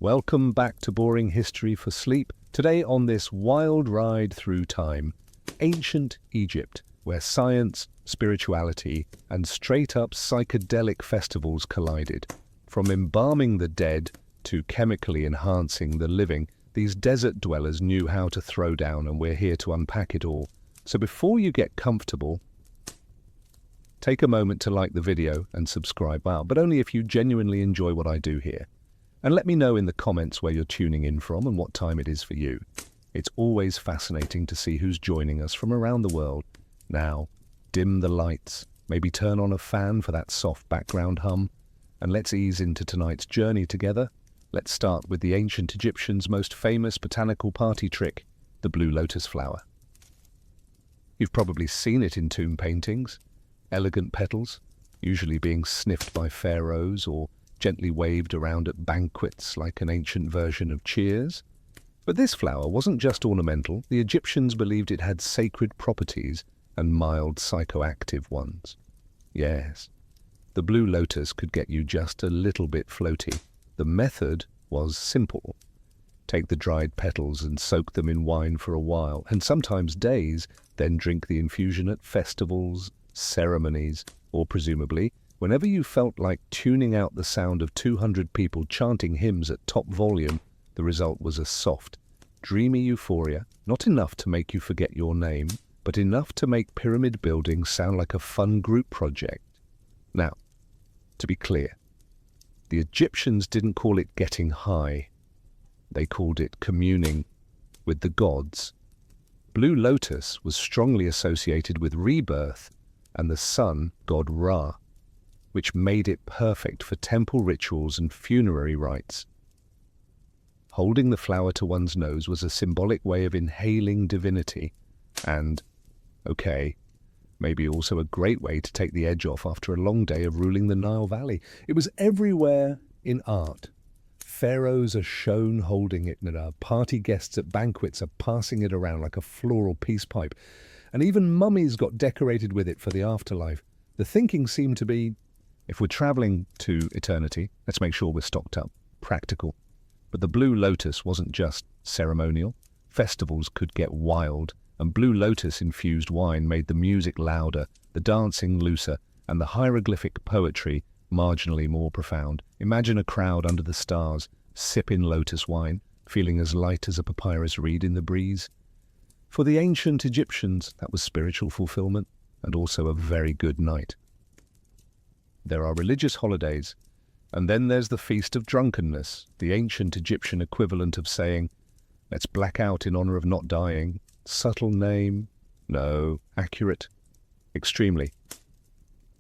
Welcome back to Boring History for Sleep. Today on this wild ride through time, ancient Egypt, where science, spirituality, and straight-up psychedelic festivals collided. From embalming the dead to chemically enhancing the living, these desert dwellers knew how to throw down, and we're here to unpack it all. So before you get comfortable, take a moment to like the video and subscribe, but only if you genuinely enjoy what I do here. And let me know in the comments where you're tuning in from and what time it is for you. It's always fascinating to see who's joining us from around the world. Now, dim the lights, maybe turn on a fan for that soft background hum, and let's ease into tonight's journey together. Let's start with the ancient Egyptians' most famous botanical party trick, the blue lotus flower. You've probably seen it in tomb paintings. Elegant petals, usually being sniffed by pharaohs or gently waved around at banquets like an ancient version of cheers. But this flower wasn't just ornamental. The Egyptians believed it had sacred properties and mild psychoactive ones. Yes, the blue lotus could get you just a little bit floaty. The method was simple. Take the dried petals and soak them in wine for a while, and sometimes days, then drink the infusion at festivals, ceremonies, or presumably, whenever you felt like tuning out the sound of 200 people chanting hymns at top volume. The result was a soft, dreamy euphoria, not enough to make you forget your name, but enough to make pyramid building sound like a fun group project. Now, to be clear, the Egyptians didn't call it getting high. They called it communing with the gods. Blue lotus was strongly associated with rebirth and the sun god Ra, which made it perfect for temple rituals and funerary rites. Holding the flower to one's nose was a symbolic way of inhaling divinity, and, maybe also a great way to take the edge off after a long day of ruling the Nile Valley. It was everywhere in art. Pharaohs are shown holding it, and party guests at banquets are passing it around like a floral peace pipe. And even mummies got decorated with it for the afterlife. The thinking seemed to be, if we're traveling to eternity, let's make sure we're stocked up, practical. But the blue lotus wasn't just ceremonial. Festivals could get wild, and blue lotus-infused wine made the music louder, the dancing looser, and the hieroglyphic poetry marginally more profound. Imagine a crowd under the stars, sipping lotus wine, feeling as light as a papyrus reed in the breeze. For the ancient Egyptians, that was spiritual fulfillment, and also a very good night. There are religious holidays, and then there's the Feast of Drunkenness, the ancient Egyptian equivalent of saying, let's black out in honor of not dying. Subtle name? No. Accurate? Extremely.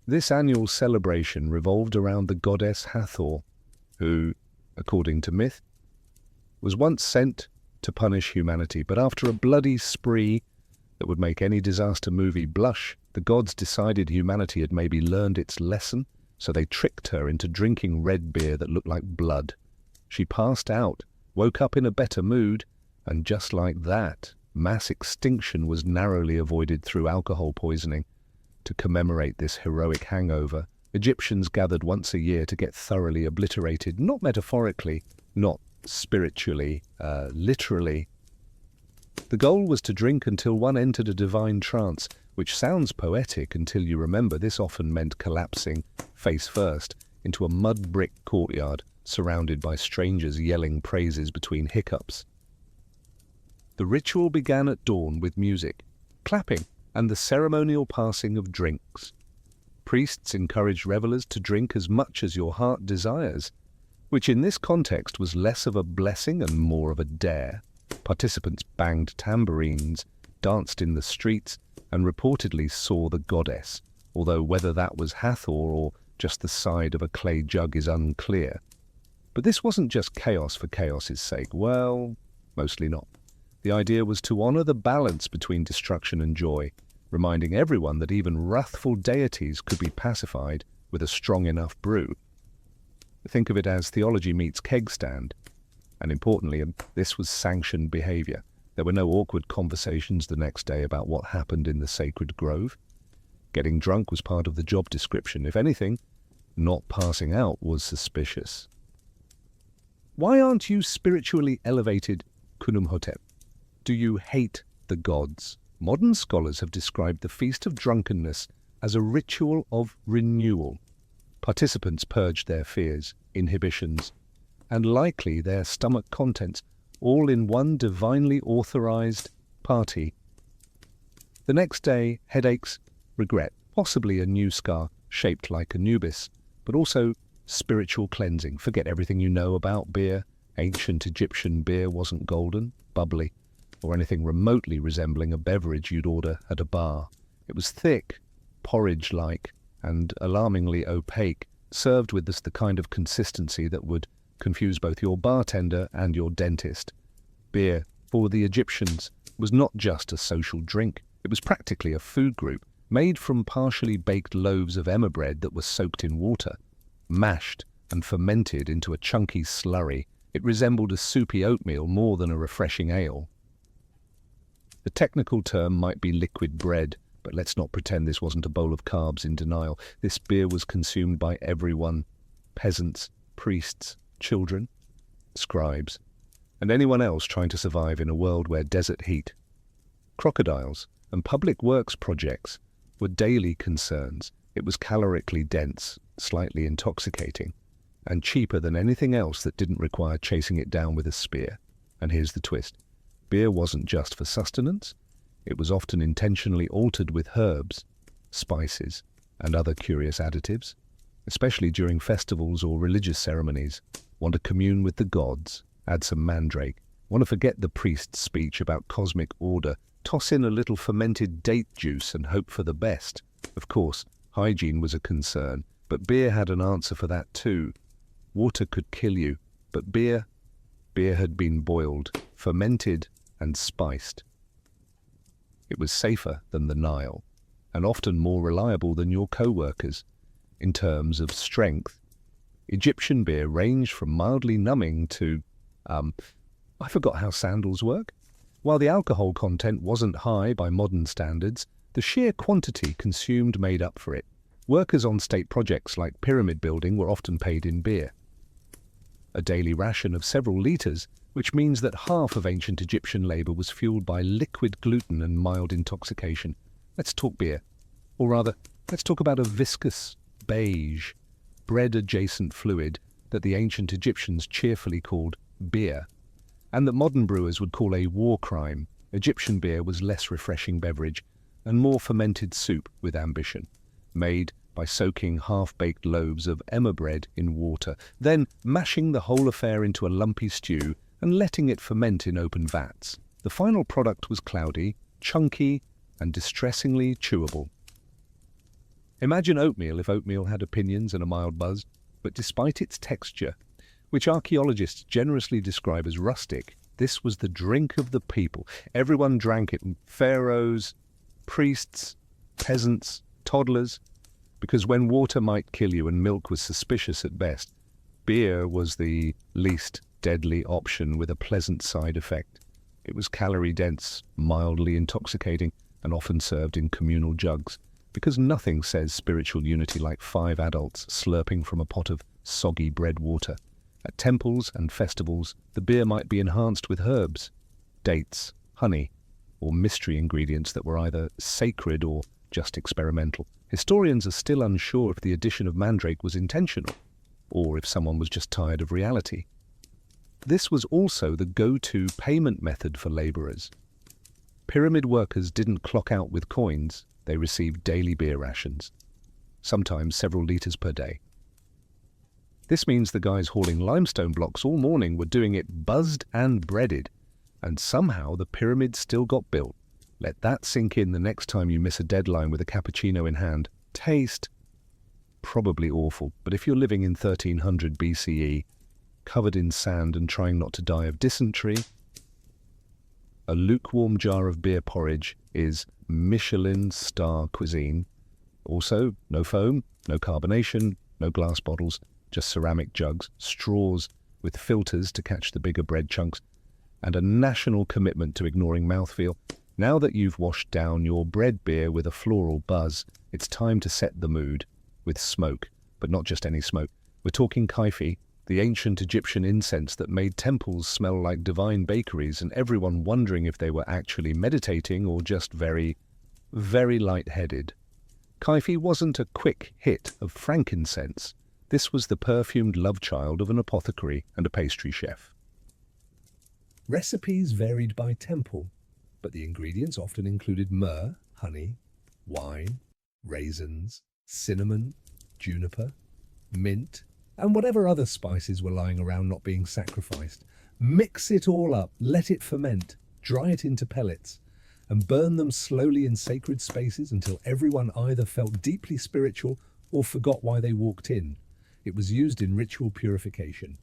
This annual celebration revolved around the goddess Hathor, who, according to myth, was once sent to punish humanity, but after a bloody spree that would make any disaster movie blush, the gods decided humanity had maybe learned its lesson, so they tricked her into drinking red beer that looked like blood. She passed out, woke up in a better mood, and just like that, mass extinction was narrowly avoided through alcohol poisoning. To commemorate this heroic hangover, Egyptians gathered once a year to get thoroughly obliterated, not metaphorically, not spiritually, literally. The goal was to drink until one entered a divine trance, which sounds poetic until you remember this often meant collapsing, face first, into a mud brick courtyard surrounded by strangers yelling praises between hiccups. The ritual began at dawn with music, clapping, and the ceremonial passing of drinks. Priests encouraged revelers to drink as much as your heart desires, which in this context was less of a blessing and more of a dare. Participants banged tambourines, danced in the streets, and reportedly saw the goddess, although whether that was Hathor or just the side of a clay jug is unclear. But this wasn't just chaos for chaos's sake. Well, mostly not. The idea was to honor the balance between destruction and joy, reminding everyone that even wrathful deities could be pacified with a strong enough brew. Think of it as theology meets keg stand. And importantly, this was sanctioned behavior. There were no awkward conversations the next day about what happened in the sacred grove. Getting drunk was part of the job description. If anything, not passing out was suspicious. Why aren't you spiritually elevated, Kunumhotep? Do you hate the gods? Modern scholars have described the Feast of Drunkenness as a ritual of renewal. Participants purged their fears, inhibitions, and likely their stomach contents, all in one divinely authorized party. The next day, headaches, regret, possibly a new scar shaped like Anubis, but also spiritual cleansing. Forget everything you know about beer. Ancient Egyptian beer wasn't golden, bubbly, or anything remotely resembling a beverage you'd order at a bar. It was thick, porridge-like, and alarmingly opaque, served with the kind of consistency that would confuse both your bartender and your dentist. Beer, for the Egyptians, was not just a social drink. It was practically a food group, made from partially baked loaves of emmer bread that were soaked in water, mashed and fermented into a chunky slurry. It resembled a soupy oatmeal more than a refreshing ale. The technical term might be liquid bread, but let's not pretend this wasn't a bowl of carbs in denial. This beer was consumed by everyone: peasants, priests, children, scribes, and anyone else trying to survive in a world where desert heat, crocodiles, and public works projects were daily concerns. It was calorically dense, slightly intoxicating, and cheaper than anything else that didn't require chasing it down with a spear. And here's the twist. Beer wasn't just for sustenance. It was often intentionally altered with herbs, spices, and other curious additives, especially during festivals or religious ceremonies. Want to commune with the gods? Add some mandrake. Want to forget the priest's speech about cosmic order? Toss in a little fermented date juice and hope for the best. Of course, hygiene was a concern, but beer had an answer for that too. Water could kill you, but beer had been boiled, fermented, and spiced. It was safer than the Nile, and often more reliable than your co-workers. In terms of strength, Egyptian beer ranged from mildly numbing to, I forgot how sandals work. While the alcohol content wasn't high by modern standards, the sheer quantity consumed made up for it. Workers on state projects like pyramid building were often paid in beer. A daily ration of several litres, which means that half of ancient Egyptian labour was fueled by liquid gluten and mild intoxication. Let's talk beer. Or rather, let's talk about a viscous, beige, bread-adjacent fluid that the ancient Egyptians cheerfully called beer, and that modern brewers would call a war crime. Egyptian beer was less refreshing beverage and more fermented soup with ambition, made by soaking half-baked loaves of emmer bread in water, then mashing the whole affair into a lumpy stew and letting it ferment in open vats. The final product was cloudy, chunky, and distressingly chewable. Imagine oatmeal if oatmeal had opinions and a mild buzz, but despite its texture, which archaeologists generously describe as rustic, this was the drink of the people. Everyone drank it: pharaohs, priests, peasants, toddlers, because when water might kill you and milk was suspicious at best, beer was the least deadly option with a pleasant side effect. It was calorie-dense, mildly intoxicating, and often served in communal jugs, because nothing says spiritual unity like 5 adults slurping from a pot of soggy bread water. At temples and festivals, the beer might be enhanced with herbs, dates, honey, or mystery ingredients that were either sacred or just experimental. Historians are still unsure if the addition of mandrake was intentional, or if someone was just tired of reality. This was also the go-to payment method for labourers. Pyramid workers didn't clock out with coins, they received daily beer rations, sometimes several litres per day. This means the guys hauling limestone blocks all morning were doing it buzzed and breaded, and somehow the pyramid still got built. Let that sink in the next time you miss a deadline with a cappuccino in hand. Taste? Probably awful, but if you're living in 1300 BCE, covered in sand and trying not to die of dysentery, a lukewarm jar of beer porridge is Michelin star cuisine. Also, no foam, no carbonation, no glass bottles, just ceramic jugs, straws with filters to catch the bigger bread chunks, and a national commitment to ignoring mouthfeel. Now that you've washed down your bread beer with a floral buzz, it's time to set the mood with smoke, but not just any smoke. We're talking kaifi, the ancient Egyptian incense that made temples smell like divine bakeries and everyone wondering if they were actually meditating or just very, very light-headed. Kaifi wasn't a quick hit of frankincense. This was the perfumed love child of an apothecary and a pastry chef. Recipes varied by temple, but the ingredients often included myrrh, honey, wine, raisins, cinnamon, juniper, mint, and whatever other spices were lying around not being sacrificed. Mix it all up, let it ferment, dry it into pellets, and burn them slowly in sacred spaces until everyone either felt deeply spiritual or forgot why they walked in. It was used in ritual purification,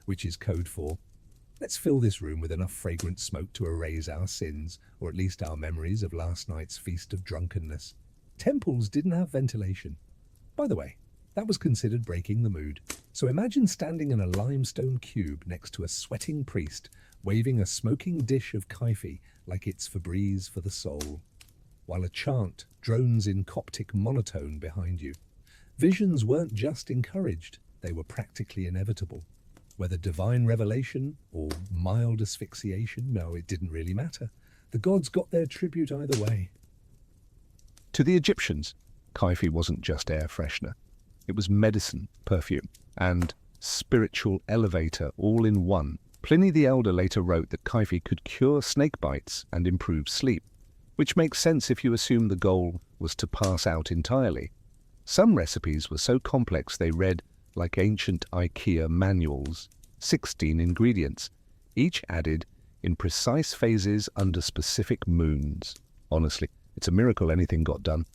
which is code for, let's fill this room with enough fragrant smoke to erase our sins, or at least our memories of last night's feast of drunkenness. Temples didn't have ventilation. By the way, that was considered breaking the mood. So imagine standing in a limestone cube next to a sweating priest, waving a smoking dish of kaifi like it's Febreze for the soul, while a chant drones in Coptic monotone behind you. Visions weren't just encouraged, they were practically inevitable. Whether divine revelation or mild asphyxiation, no, it didn't really matter. The gods got their tribute either way. To the Egyptians, kaifi wasn't just air freshener. It was medicine, perfume, and spiritual elevator all in one. Pliny the Elder later wrote that kaifi could cure snake bites and improve sleep, which makes sense if you assume the goal was to pass out entirely. Some recipes were so complex they read like ancient IKEA manuals, 16 ingredients, each added in precise phases under specific moons. Honestly, it's a miracle anything got done.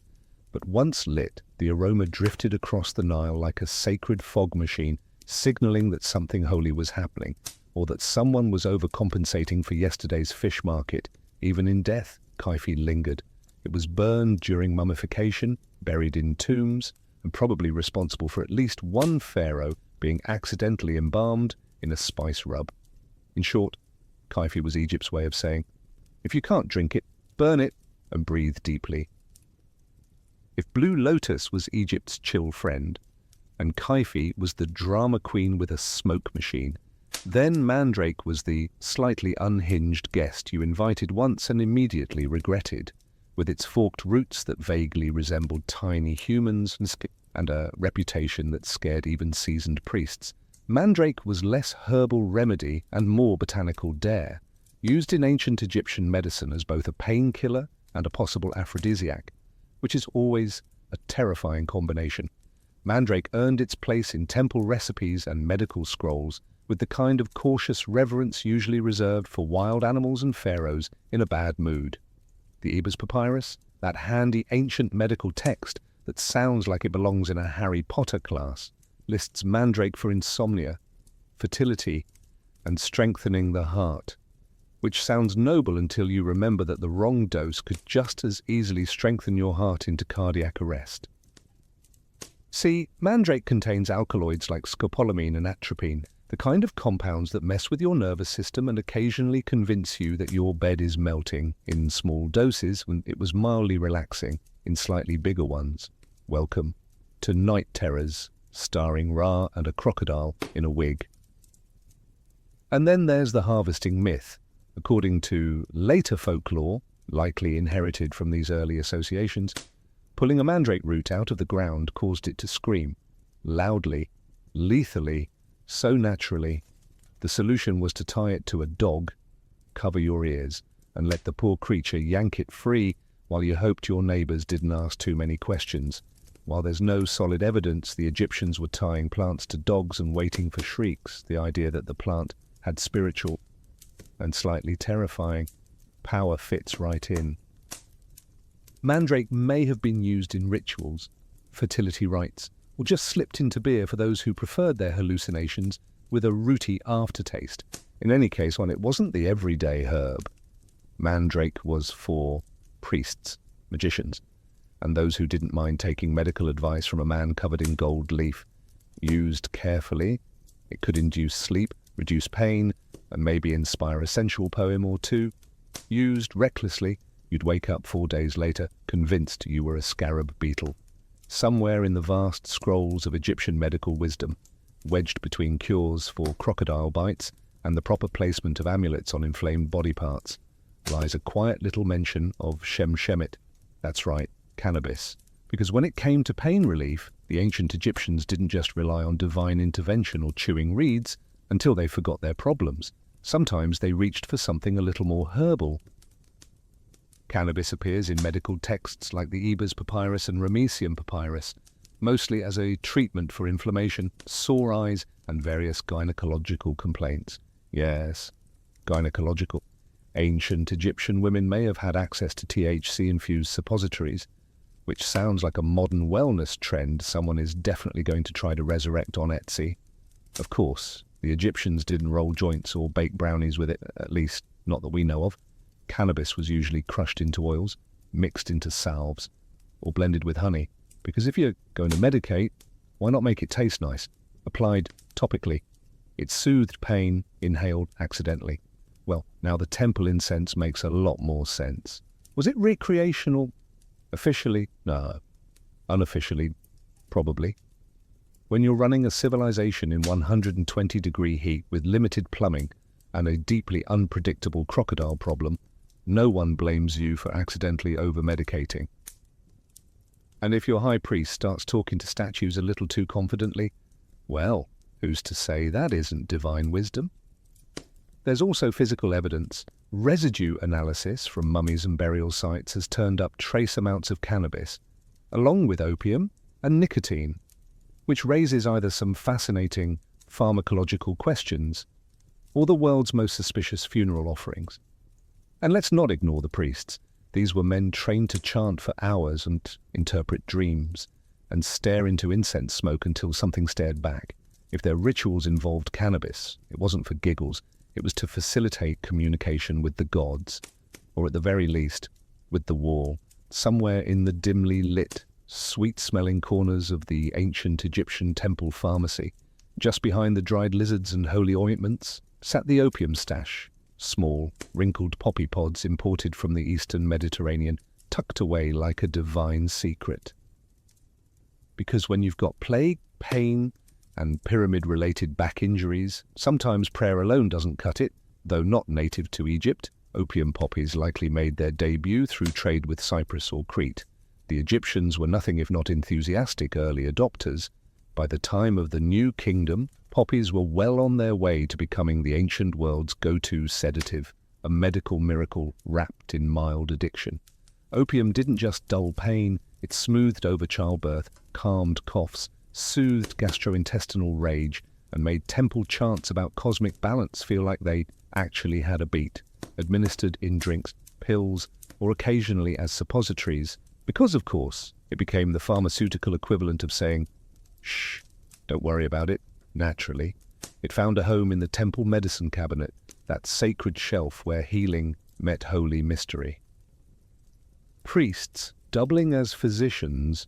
But once lit, the aroma drifted across the Nile like a sacred fog machine, signaling that something holy was happening, or that someone was overcompensating for yesterday's fish market. Even in death, kaifi lingered. It was burned during mummification, buried in tombs, and probably responsible for at least one pharaoh being accidentally embalmed in a spice rub. In short, kaifi was Egypt's way of saying, if you can't drink it, burn it and breathe deeply. If blue lotus was Egypt's chill friend, and kaifi was the drama queen with a smoke machine, then mandrake was the slightly unhinged guest you invited once and immediately regretted, with its forked roots that vaguely resembled tiny humans and a reputation that scared even seasoned priests. Mandrake was less herbal remedy and more botanical dare, used in ancient Egyptian medicine as both a painkiller and a possible aphrodisiac, which is always a terrifying combination. Mandrake earned its place in temple recipes and medical scrolls with the kind of cautious reverence usually reserved for wild animals and pharaohs in a bad mood. The Ebers Papyrus, that handy ancient medical text that sounds like it belongs in a Harry Potter class, lists mandrake for insomnia, fertility, and strengthening the heart, which sounds noble until you remember that the wrong dose could just as easily strengthen your heart into cardiac arrest. See, mandrake contains alkaloids like scopolamine and atropine, the kind of compounds that mess with your nervous system and occasionally convince you that your bed is melting in small doses when it was mildly relaxing in slightly bigger ones. Welcome to Night Terrors, starring Ra and a crocodile in a wig. And then there's the harvesting myth. According to later folklore, likely inherited from these early associations, pulling a mandrake root out of the ground caused it to scream, loudly, lethally, so naturally. The solution was to tie it to a dog, cover your ears, and let the poor creature yank it free while you hoped your neighbors didn't ask too many questions. While there's no solid evidence the Egyptians were tying plants to dogs and waiting for shrieks, the idea that the plant had spiritual and slightly terrifying power fits right in. Mandrake may have been used in rituals, fertility rites, or just slipped into beer for those who preferred their hallucinations with a rooty aftertaste. In any case, when it wasn't the everyday herb, mandrake was for priests, magicians, and those who didn't mind taking medical advice from a man covered in gold leaf. Used carefully, it could induce sleep, reduce pain, and maybe inspire a sensual poem or two. Used recklessly, you'd wake up 4 days later, convinced you were a scarab beetle. Somewhere in the vast scrolls of Egyptian medical wisdom, wedged between cures for crocodile bites and the proper placement of amulets on inflamed body parts, lies a quiet little mention of Shemshemet. That's right, cannabis. Because when it came to pain relief, the ancient Egyptians didn't just rely on divine intervention or chewing reeds until they forgot their problems. Sometimes they reached for something a little more herbal. Cannabis appears in medical texts like the Ebers Papyrus and Ramessian Papyrus, mostly as a treatment for inflammation, sore eyes, and various gynecological complaints. Yes, gynecological. Ancient Egyptian women may have had access to THC-infused suppositories, which sounds like a modern wellness trend someone is definitely going to try to resurrect on Etsy. Of course, the Egyptians didn't roll joints or bake brownies with it, at least not that we know of. Cannabis was usually crushed into oils, mixed into salves, or blended with honey, because if you're going to medicate, why not make it taste nice? Applied topically. It soothed pain, inhaled accidentally. Well, now the temple incense makes a lot more sense. Was it recreational? Officially? No. Unofficially? Probably. When you're running a civilization in 120-degree heat with limited plumbing and a deeply unpredictable crocodile problem, no one blames you for accidentally over-medicating. And if your high priest starts talking to statues a little too confidently, well, who's to say that isn't divine wisdom? There's also physical evidence. Residue analysis from mummies and burial sites has turned up trace amounts of cannabis, along with opium and nicotine, which raises either some fascinating pharmacological questions or the world's most suspicious funeral offerings. And let's not ignore the priests. These were men trained to chant for hours and interpret dreams and stare into incense smoke until something stared back. If their rituals involved cannabis, it wasn't for giggles. It was to facilitate communication with the gods, or at the very least, with the wall. Somewhere in the dimly lit, sweet-smelling corners of the ancient Egyptian temple pharmacy, just behind the dried lizards and holy ointments, sat the opium stash, small, wrinkled poppy pods imported from the eastern Mediterranean, tucked away like a divine secret. Because when you've got plague, pain, and pyramid-related back injuries, sometimes prayer alone doesn't cut it. Though not native to Egypt, opium poppies likely made their debut through trade with Cyprus or Crete. The Egyptians were nothing if not enthusiastic early adopters. By the time of the New Kingdom, poppies were well on their way to becoming the ancient world's go-to sedative, a medical miracle wrapped in mild addiction. Opium didn't just dull pain, it smoothed over childbirth, calmed coughs, soothed gastrointestinal rage, and made temple chants about cosmic balance feel like they actually had a beat, administered in drinks, pills, or occasionally as suppositories, because, of course, it became the pharmaceutical equivalent of saying, "Shh, don't worry about it," naturally. It found a home in the temple medicine cabinet, that sacred shelf where healing met holy mystery. Priests, doubling as physicians,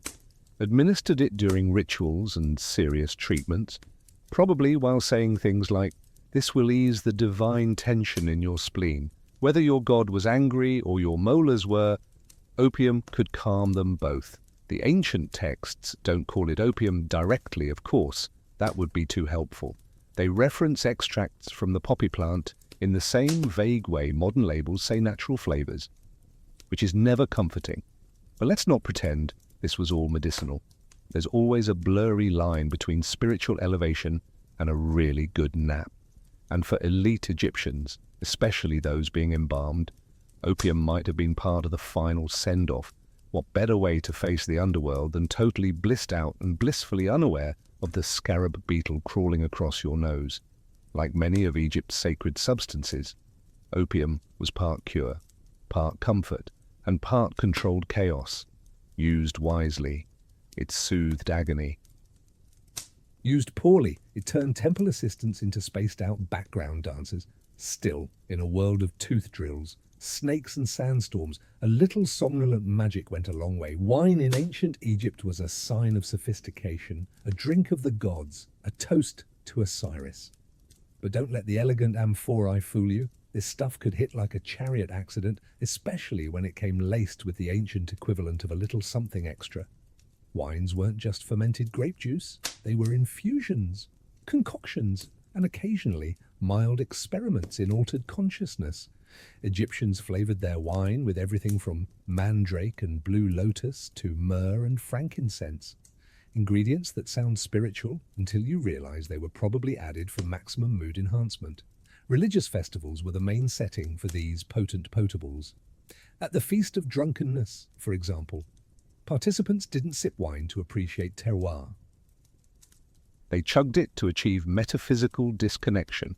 administered it during rituals and serious treatments, probably while saying things like, "This will ease the divine tension in your spleen." Whether your god was angry or your molars were, opium could calm them both. The ancient texts don't call it opium directly, of course. That would be too helpful. They reference extracts from the poppy plant in the same vague way modern labels say natural flavors, which is never comforting. But let's not pretend this was all medicinal. There's always a blurry line between spiritual elevation and a really good nap. And for elite Egyptians, especially those being embalmed, opium might have been part of the final send-off. What better way to face the underworld than totally blissed out and blissfully unaware of the scarab beetle crawling across your nose? Like many of Egypt's sacred substances, opium was part cure, part comfort, and part controlled chaos. Used wisely, it soothed agony. Used poorly, it turned temple assistants into spaced-out background dancers. Still, in a world of tooth drills, snakes and sandstorms, a little somnolent magic went a long way. Wine in ancient Egypt was a sign of sophistication, a drink of the gods, a toast to Osiris. But don't let the elegant amphorae fool you. This stuff could hit like a chariot accident, especially when it came laced with the ancient equivalent of a little something extra. Wines weren't just fermented grape juice, they were infusions. concoctions, and occasionally mild experiments in altered consciousness. Egyptians flavored their wine with everything from mandrake and blue lotus to myrrh and frankincense. Ingredients that sound spiritual until you realize they were probably added for maximum mood enhancement. Religious festivals were the main setting for these potent potables. At the Feast of Drunkenness, for example, participants didn't sip wine to appreciate terroir. They chugged it to achieve metaphysical disconnection.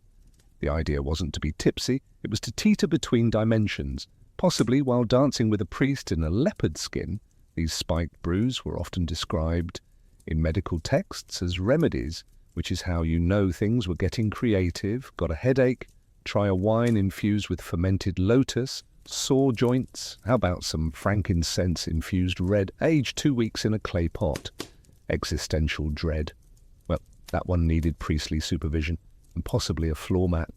The idea wasn't to be tipsy, it was to teeter between dimensions, possibly while dancing with a priest in a leopard skin. These spiked brews were often described in medical texts as remedies, which is how you know things were getting creative. Got a headache? Try a wine infused with fermented lotus. Sore joints? How about some frankincense infused red, aged 2 weeks in a clay pot? Existential dread. Well, that one needed priestly supervision and possibly a floor mat.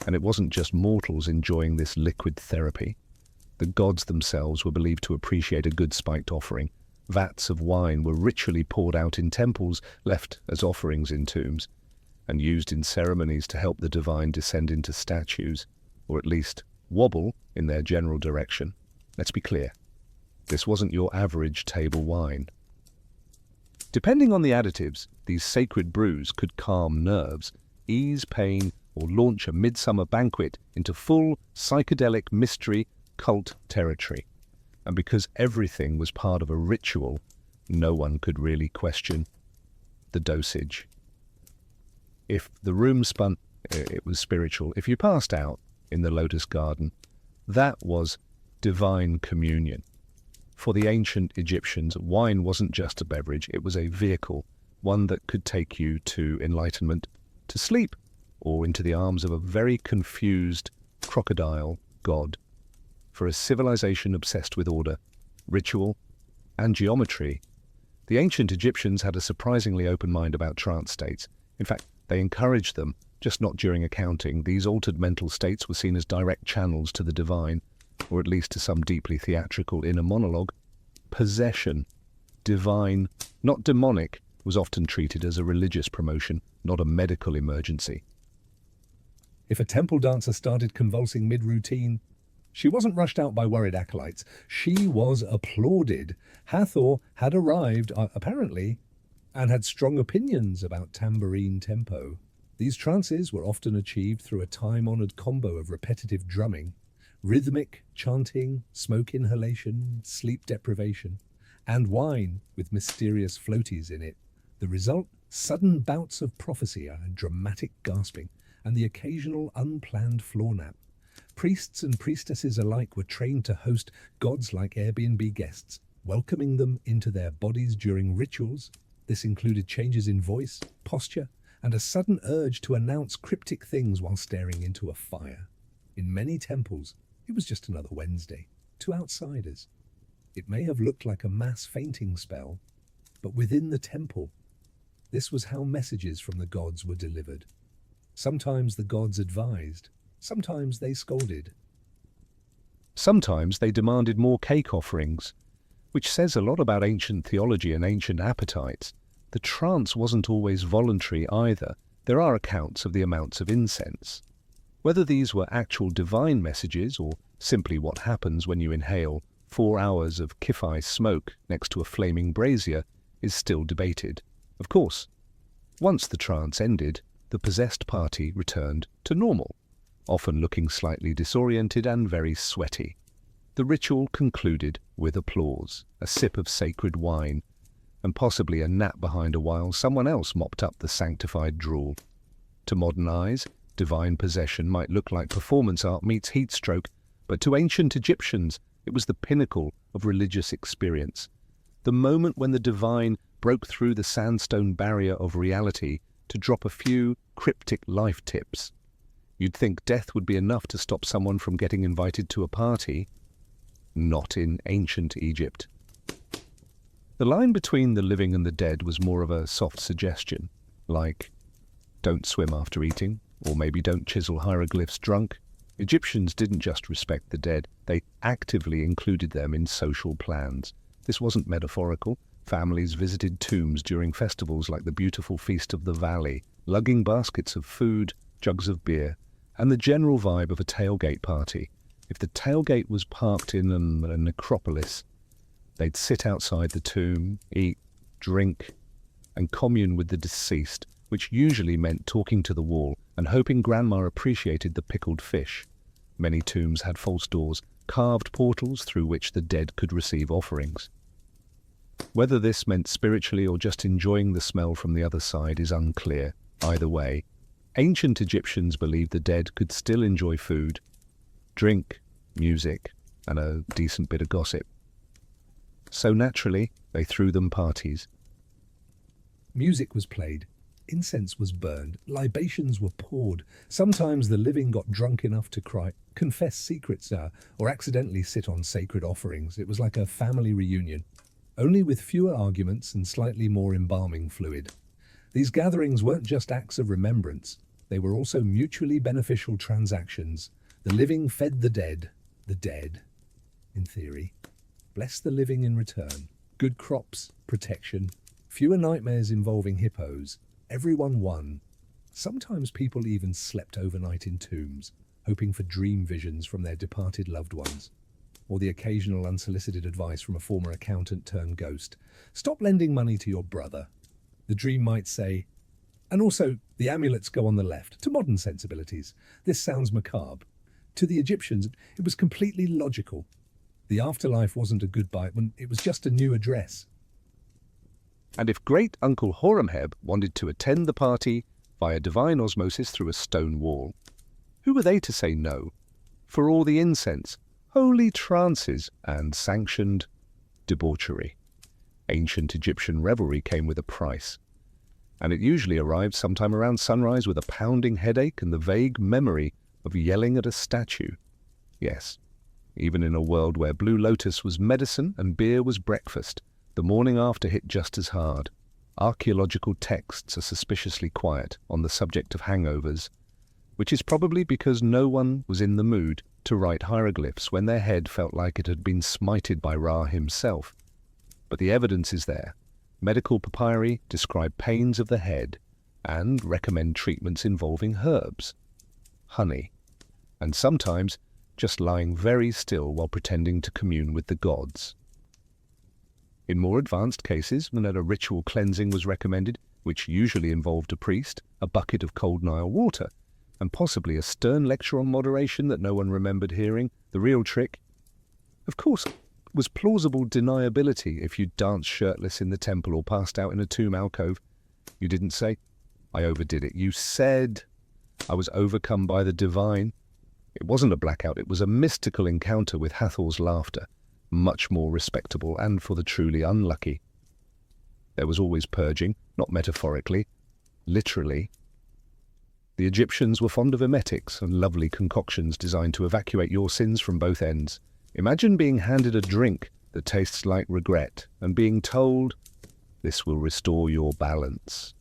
And it wasn't just mortals enjoying this liquid therapy. The gods themselves were believed to appreciate a good spiked offering. Vats of wine were ritually poured out in temples, left as offerings in tombs, and used in ceremonies to help the divine descend into statues, or at least wobble in their general direction. Let's be clear, this wasn't your average table wine. Depending on the additives, these sacred brews could calm nerves, ease pain, or launch a midsummer banquet into full psychedelic mystery cult territory. And because everything was part of a ritual, no one could really question the dosage. If the room spun, it was spiritual. If you passed out in the lotus garden, that was divine communion. For the ancient Egyptians, wine wasn't just a beverage, it was a vehicle, one that could take you to enlightenment, to sleep, or into the arms of a very confused crocodile god. For a civilization obsessed with order, ritual, and geometry, the ancient Egyptians had a surprisingly open mind about trance states. In fact, they encouraged them, just not during accounting. These altered mental states were seen as direct channels to the divine, or at least to some deeply theatrical inner monologue. Possession, divine, not demonic, was often treated as a religious promotion, not a medical emergency. If a temple dancer started convulsing mid-routine, she wasn't rushed out by worried acolytes. She was applauded. Hathor had arrived, apparently, and had strong opinions about tambourine tempo. These trances were often achieved through a time-honored combo of repetitive drumming, rhythmic chanting, smoke inhalation, sleep deprivation, and wine with mysterious floaties in it. The result? Sudden bouts of prophecy and dramatic gasping, and the occasional unplanned floor nap. Priests and priestesses alike were trained to host gods like Airbnb guests, welcoming them into their bodies during rituals. This included changes in voice, posture, and a sudden urge to announce cryptic things while staring into a fire. In many temples, it was just another Wednesday, to outsiders. It may have looked like a mass fainting spell, but within the temple, this was how messages from the gods were delivered. Sometimes the gods advised, sometimes they scolded. Sometimes they demanded more cake offerings, which says a lot about ancient theology and ancient appetites. The trance wasn't always voluntary either. There are accounts of the amounts of incense. Whether these were actual divine messages or simply what happens when you inhale 4 hours of Kifi smoke next to a flaming brazier is still debated. Of course, once the trance ended, the possessed party returned to normal, often looking slightly disoriented and very sweaty. The ritual concluded with applause, a sip of sacred wine, and possibly a nap behind a while someone else mopped up the sanctified drool. To modern eyes, divine possession might look like performance art meets heat stroke, but to ancient Egyptians, it was the pinnacle of religious experience. The moment when the divine broke through the sandstone barrier of reality to drop a few cryptic life tips. You'd think death would be enough to stop someone from getting invited to a party. Not in ancient Egypt. The line between the living and the dead was more of a soft suggestion, like, don't swim after eating, or maybe don't chisel hieroglyphs drunk. Egyptians didn't just respect the dead, they actively included them in social plans. This wasn't metaphorical. Families visited tombs during festivals like the beautiful Feast of the Valley, lugging baskets of food, jugs of beer, and the general vibe of a tailgate party. If the tailgate was parked in a necropolis, they'd sit outside the tomb, eat, drink, and commune with the deceased, which usually meant talking to the wall and hoping Grandma appreciated the pickled fish. Many tombs had false doors, carved portals through which the dead could receive offerings. Whether this meant spiritually or just enjoying the smell from the other side is unclear. Either way, ancient Egyptians believed the dead could still enjoy food, drink, music, and a decent bit of gossip. So naturally, they threw them parties. Music was played, incense was burned, libations were poured. Sometimes the living got drunk enough to cry, confess secrets, or accidentally sit on sacred offerings. It was like a family reunion, only with fewer arguments and slightly more embalming fluid. These gatherings weren't just acts of remembrance, they were also mutually beneficial transactions. The living fed the dead, in theory, blessed the living in return. Good crops, protection, fewer nightmares involving hippos. Everyone won. Sometimes people even slept overnight in tombs, hoping for dream visions from their departed loved ones, or the occasional unsolicited advice from a former accountant turned ghost. Stop lending money to your brother. The dream might say, and also, the amulets go on the left. To modern sensibilities, this sounds macabre. To the Egyptians, it was completely logical. The afterlife wasn't a goodbye, it was just a new address. And if Great Uncle Horemheb wanted to attend the party via divine osmosis through a stone wall, who were they to say no? For all the incense, holy trances, and sanctioned debauchery. Ancient Egyptian revelry came with a price, and it usually arrived sometime around sunrise with a pounding headache and the vague memory of yelling at a statue. Yes, even in a world where blue lotus was medicine and beer was breakfast, the morning after hit just as hard. Archaeological texts are suspiciously quiet on the subject of hangovers, which is probably because no one was in the mood to write hieroglyphs when their head felt like it had been smited by Ra himself. But the evidence is there. Medical papyri describe pains of the head and recommend treatments involving herbs, honey, and sometimes just lying very still while pretending to commune with the gods. In more advanced cases, when a ritual cleansing was recommended, which usually involved a priest, a bucket of cold Nile water, and possibly a stern lecture on moderation that no one remembered hearing, the real trick, of course, was plausible deniability. If you danced shirtless in the temple or passed out in a tomb alcove, you didn't say, "I overdid it." You said, "I was overcome by the divine." It wasn't a blackout, it was a mystical encounter with Hathor's laughter, much more respectable and for the truly unlucky. There was always purging, not metaphorically, literally. The Egyptians were fond of emetics and lovely concoctions designed to evacuate your sins from both ends. Imagine being handed a drink that tastes like regret and being told, "This will restore your balance."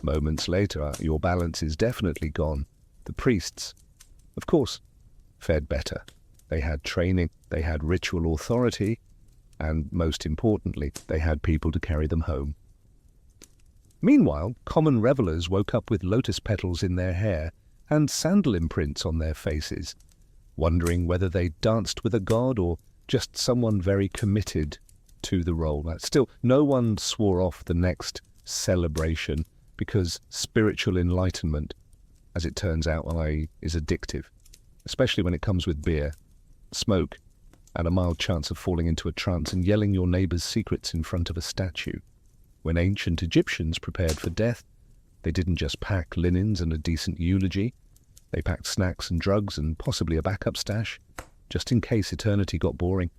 Moments later, your balance is definitely gone. The priests, of course, fared better. They had training, they had ritual authority, and most importantly, they had people to carry them home. Meanwhile, common revelers woke up with lotus petals in their hair and sandal imprints on their faces, wondering whether they danced with a god or just someone very committed to the role. Still, no one swore off the next celebration because spiritual enlightenment, as it turns out, is addictive, especially when it comes with beer, smoke, and a mild chance of falling into a trance and yelling your neighbor's secrets in front of a statue. When ancient Egyptians prepared for death, they didn't just pack linens and a decent eulogy. They packed snacks and drugs and possibly a backup stash, just in case eternity got boring.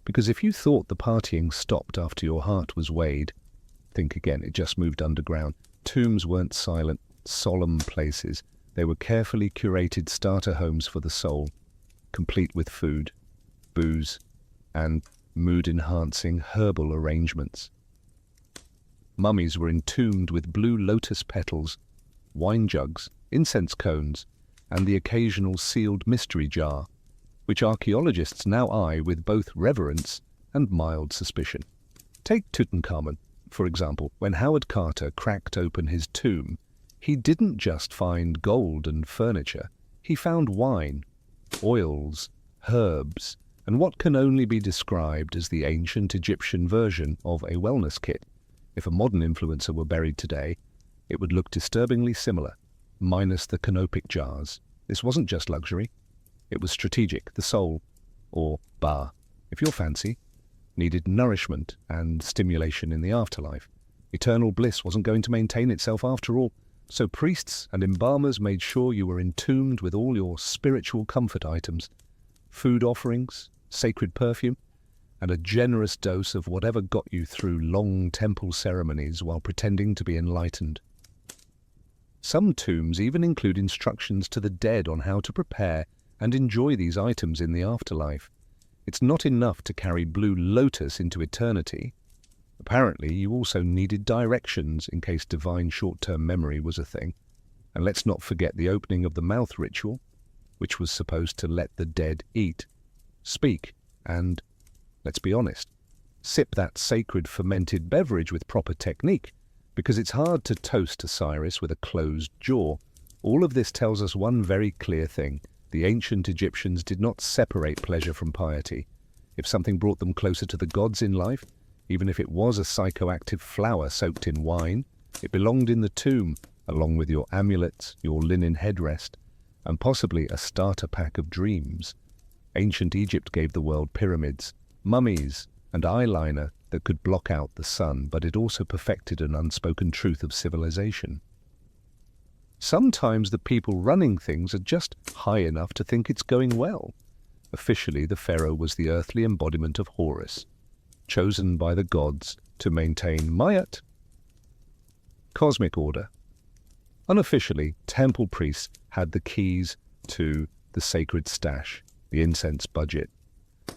Because if you thought the partying stopped after your heart was weighed, think again, it just moved underground. Tombs weren't silent, solemn places. They were carefully curated starter homes for the soul, complete with food, booze, and mood-enhancing herbal arrangements. Mummies were entombed with blue lotus petals, wine jugs, incense cones, and the occasional sealed mystery jar, which archaeologists now eye with both reverence and mild suspicion. Take Tutankhamun, for example. When Howard Carter cracked open his tomb, He didn't just find gold and furniture. He found wine, oils, herbs, and what can only be described as the ancient Egyptian version of a wellness kit. If a modern influencer were buried today, it would look disturbingly similar, minus the canopic jars. This wasn't just luxury. It was strategic. The soul, or ba, if you're fancy, needed nourishment and stimulation in the afterlife. Eternal bliss wasn't going to maintain itself after all, so priests and embalmers made sure you were entombed with all your spiritual comfort items, food offerings, sacred perfume, and a generous dose of whatever got you through long temple ceremonies while pretending to be enlightened. Some tombs even include instructions to the dead on how to prepare and enjoy these items in the afterlife. It's not enough to carry blue lotus into eternity. Apparently, you also needed directions in case divine short-term memory was a thing. And let's not forget the opening of the mouth ritual, which was supposed to let the dead eat, speak, and, let's be honest, sip that sacred fermented beverage with proper technique, because it's hard to toast Osiris with a closed jaw. All of this tells us one very clear thing. The ancient Egyptians did not separate pleasure from piety. If something brought them closer to the gods in life, even if it was a psychoactive flower soaked in wine, it belonged in the tomb, along with your amulets, your linen headrest, and possibly a starter pack of dreams. Ancient Egypt gave the world pyramids, mummies, and eyeliner that could block out the sun, but it also perfected an unspoken truth of civilization. Sometimes the people running things are just high enough to think it's going well. Officially, the pharaoh was the earthly embodiment of Horus, chosen by the gods to maintain Mayat, cosmic order. Unofficially, temple priests had the keys to the sacred stash, the incense budget,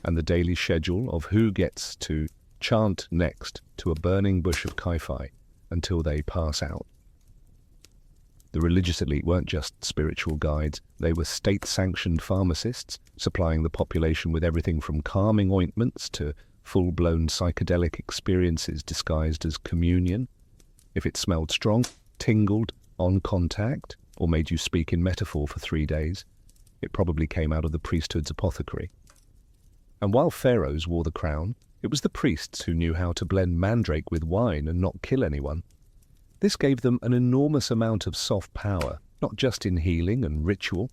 and the daily schedule of who gets to chant next to a burning bush of kai-fi until they pass out. The religious elite weren't just spiritual guides, they were state-sanctioned pharmacists, supplying the population with everything from calming ointments to full-blown psychedelic experiences disguised as communion. If it smelled strong, tingled, on contact, or made you speak in metaphor for 3 days, it probably came out of the priesthood's apothecary. And while pharaohs wore the crown, it was the priests who knew how to blend mandrake with wine and not kill anyone. This gave them an enormous amount of soft power, not just in healing and ritual,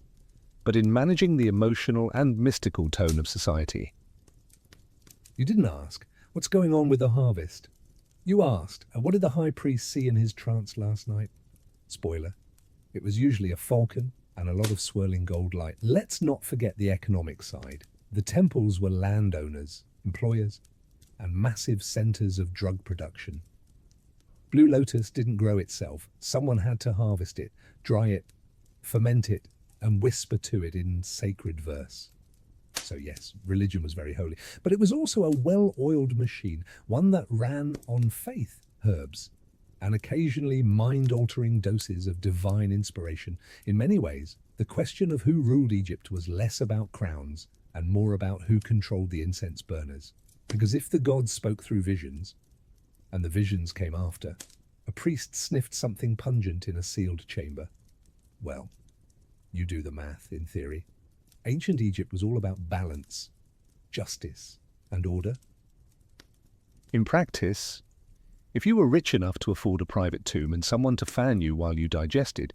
but in managing the emotional and mystical tone of society. You didn't ask, what's going on with the harvest? You asked, what did the high priest see in his trance last night? Spoiler, it was usually a falcon and a lot of swirling gold light. Let's not forget the economic side. The temples were landowners, employers, and massive centers of drug production. Blue lotus didn't grow itself. Someone had to harvest it, dry it, ferment it, and whisper to it in sacred verse. So yes, religion was very holy, but it was also a well-oiled machine, one that ran on faith, herbs, and occasionally mind-altering doses of divine inspiration. In many ways, the question of who ruled Egypt was less about crowns and more about who controlled the incense burners. Because if the gods spoke through visions, and the visions came after, a priest sniffed something pungent in a sealed chamber. Well, you do the math, in theory. Ancient Egypt was all about balance, justice, and order. In practice, if you were rich enough to afford a private tomb and someone to fan you while you digested,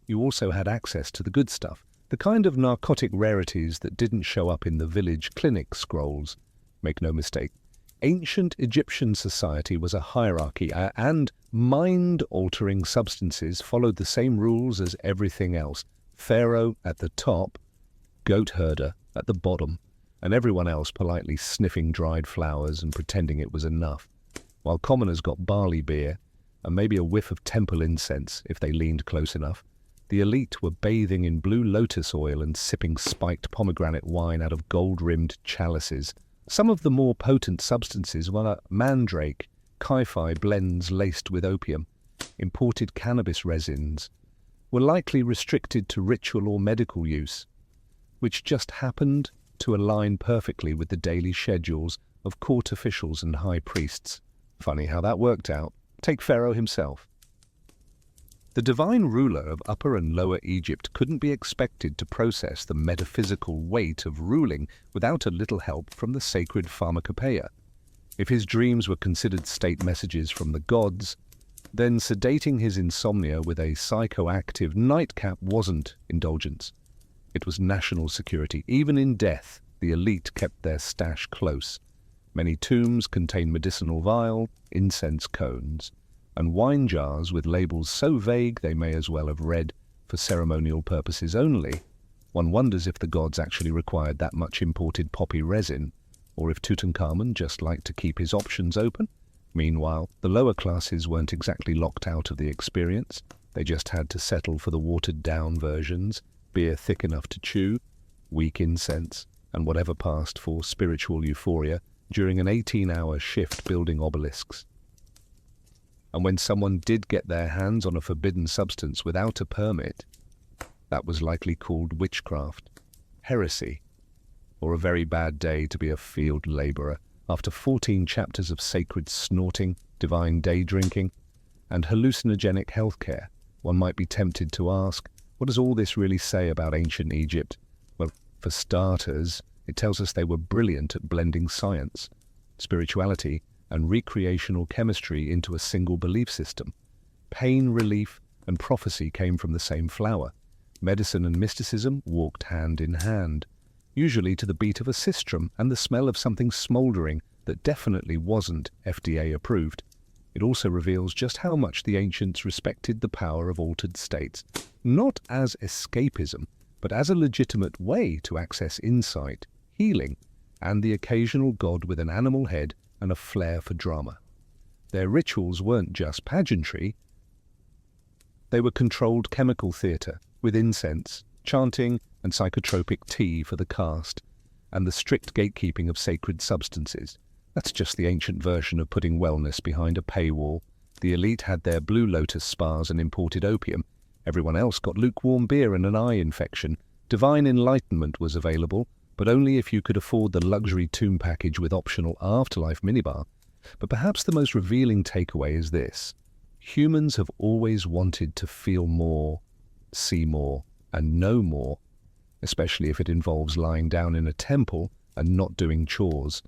you also had access to the good stuff, the kind of narcotic rarities that didn't show up in the village clinic scrolls. Make no mistake, ancient Egyptian society was a hierarchy, and mind-altering substances followed the same rules as everything else. Pharaoh at the top, goat herder at the bottom, and everyone else politely sniffing dried flowers and pretending it was enough, while commoners got barley beer and maybe a whiff of temple incense if they leaned close enough. The elite were bathing in blue lotus oil and sipping spiked pomegranate wine out of gold-rimmed chalices. Some of the more potent substances were mandrake, kai-fi blends laced with opium, imported cannabis resins, were likely restricted to ritual or medical use, which just happened to align perfectly with the daily schedules of court officials and high priests. Funny how that worked out. Take Pharaoh himself. The divine ruler of Upper and Lower Egypt couldn't be expected to process the metaphysical weight of ruling without a little help from the sacred pharmacopoeia. If his dreams were considered state messages from the gods, then sedating his insomnia with a psychoactive nightcap wasn't indulgence. It was national security. Even in death, the elite kept their stash close. Many tombs contain medicinal vial, incense cones, and wine jars with labels so vague they may as well have read, "for ceremonial purposes only." One wonders if the gods actually required that much imported poppy resin, or if Tutankhamun just liked to keep his options open. Meanwhile, the lower classes weren't exactly locked out of the experience. They just had to settle for the watered-down versions, beer thick enough to chew, weak incense, and whatever passed for spiritual euphoria during an 18-hour shift building obelisks. And when someone did get their hands on a forbidden substance without a permit, that was likely called witchcraft, heresy, or a very bad day to be a field labourer. After 14 chapters of sacred snorting, divine day drinking, and hallucinogenic healthcare, one might be tempted to ask, what does all this really say about ancient Egypt? Well, for starters, it tells us they were brilliant at blending science, spirituality, and recreational chemistry into a single belief system. Pain relief and prophecy came from the same flower. Medicine and mysticism walked hand in hand, usually to the beat of a sistrum and the smell of something smouldering that definitely wasn't FDA approved. It also reveals just how much the ancients respected the power of altered states, not as escapism, but as a legitimate way to access insight, healing, and the occasional god with an animal head and a flair for drama. Their rituals weren't just pageantry. They were controlled chemical theatre, with incense, chanting, and psychotropic tea for the caste, and the strict gatekeeping of sacred substances. That's just the ancient version of putting wellness behind a paywall. The elite had their blue lotus spas and imported opium. Everyone else got lukewarm beer and an eye infection. Divine enlightenment was available, but only if you could afford the luxury tomb package with optional afterlife minibar. But perhaps the most revealing takeaway is this. Humans have always wanted to feel more, see more, and know more, especially if it involves lying down in a temple and not doing chores.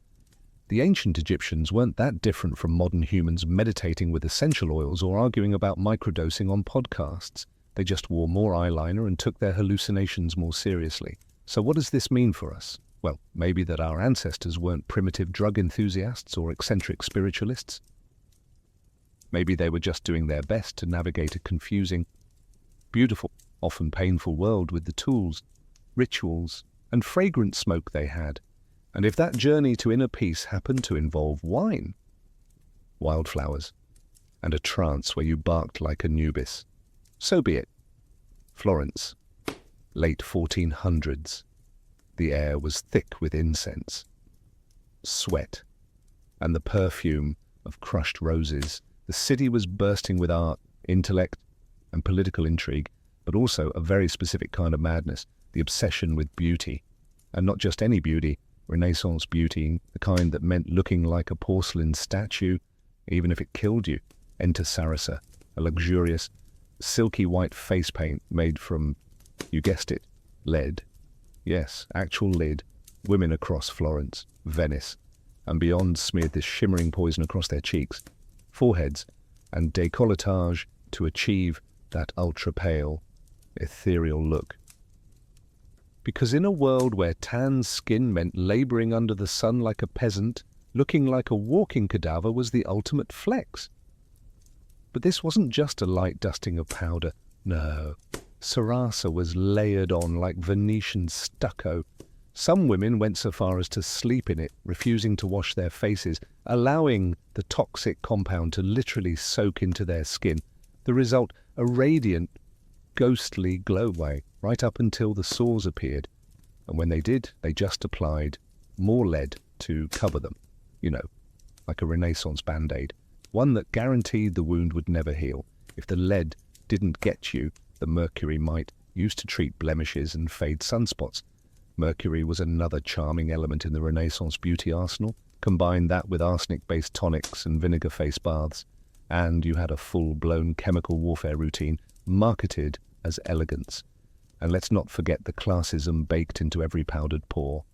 The ancient Egyptians weren't that different from modern humans meditating with essential oils or arguing about microdosing on podcasts. They just wore more eyeliner and took their hallucinations more seriously. So what does this mean for us? Well, maybe that our ancestors weren't primitive drug enthusiasts or eccentric spiritualists. Maybe they were just doing their best to navigate a confusing, beautiful, often painful world with the tools, rituals, and fragrant smoke they had. And if that journey to inner peace happened to involve wine, wildflowers, and a trance where you barked like Anubis, so be it. Florence, late 1400s. The air was thick with incense, sweat, and the perfume of crushed roses. The city was bursting with art, intellect, and political intrigue, but also a very specific kind of madness, the obsession with beauty. And not just any beauty, Renaissance beauty, the kind that meant looking like a porcelain statue, even if it killed you. Enter Sarasa, a luxurious, silky white face paint made from, you guessed it, lead. Yes, actual lead. Women across Florence, Venice, and beyond smeared this shimmering poison across their cheeks, foreheads, and décolletage to achieve that ultra-pale, ethereal look. Because in a world where tan skin meant labouring under the sun like a peasant, looking like a walking cadaver was the ultimate flex. But this wasn't just a light dusting of powder. No, Sarasa was layered on like Venetian stucco. Some women went so far as to sleep in it, refusing to wash their faces, allowing the toxic compound to literally soak into their skin. The result, a radiant, ghostly glowway, right up until the sores appeared. And when they did, they just applied more lead to cover them. You know, like a Renaissance band-aid. One that guaranteed the wound would never heal. If the lead didn't get you, the mercury might, used to treat blemishes and fade sunspots. Mercury was another charming element in the Renaissance beauty arsenal. Combine that with arsenic-based tonics and vinegar face baths, and you had a full-blown chemical warfare routine marketed as elegance. And let's not forget the classism baked into every powdered pore.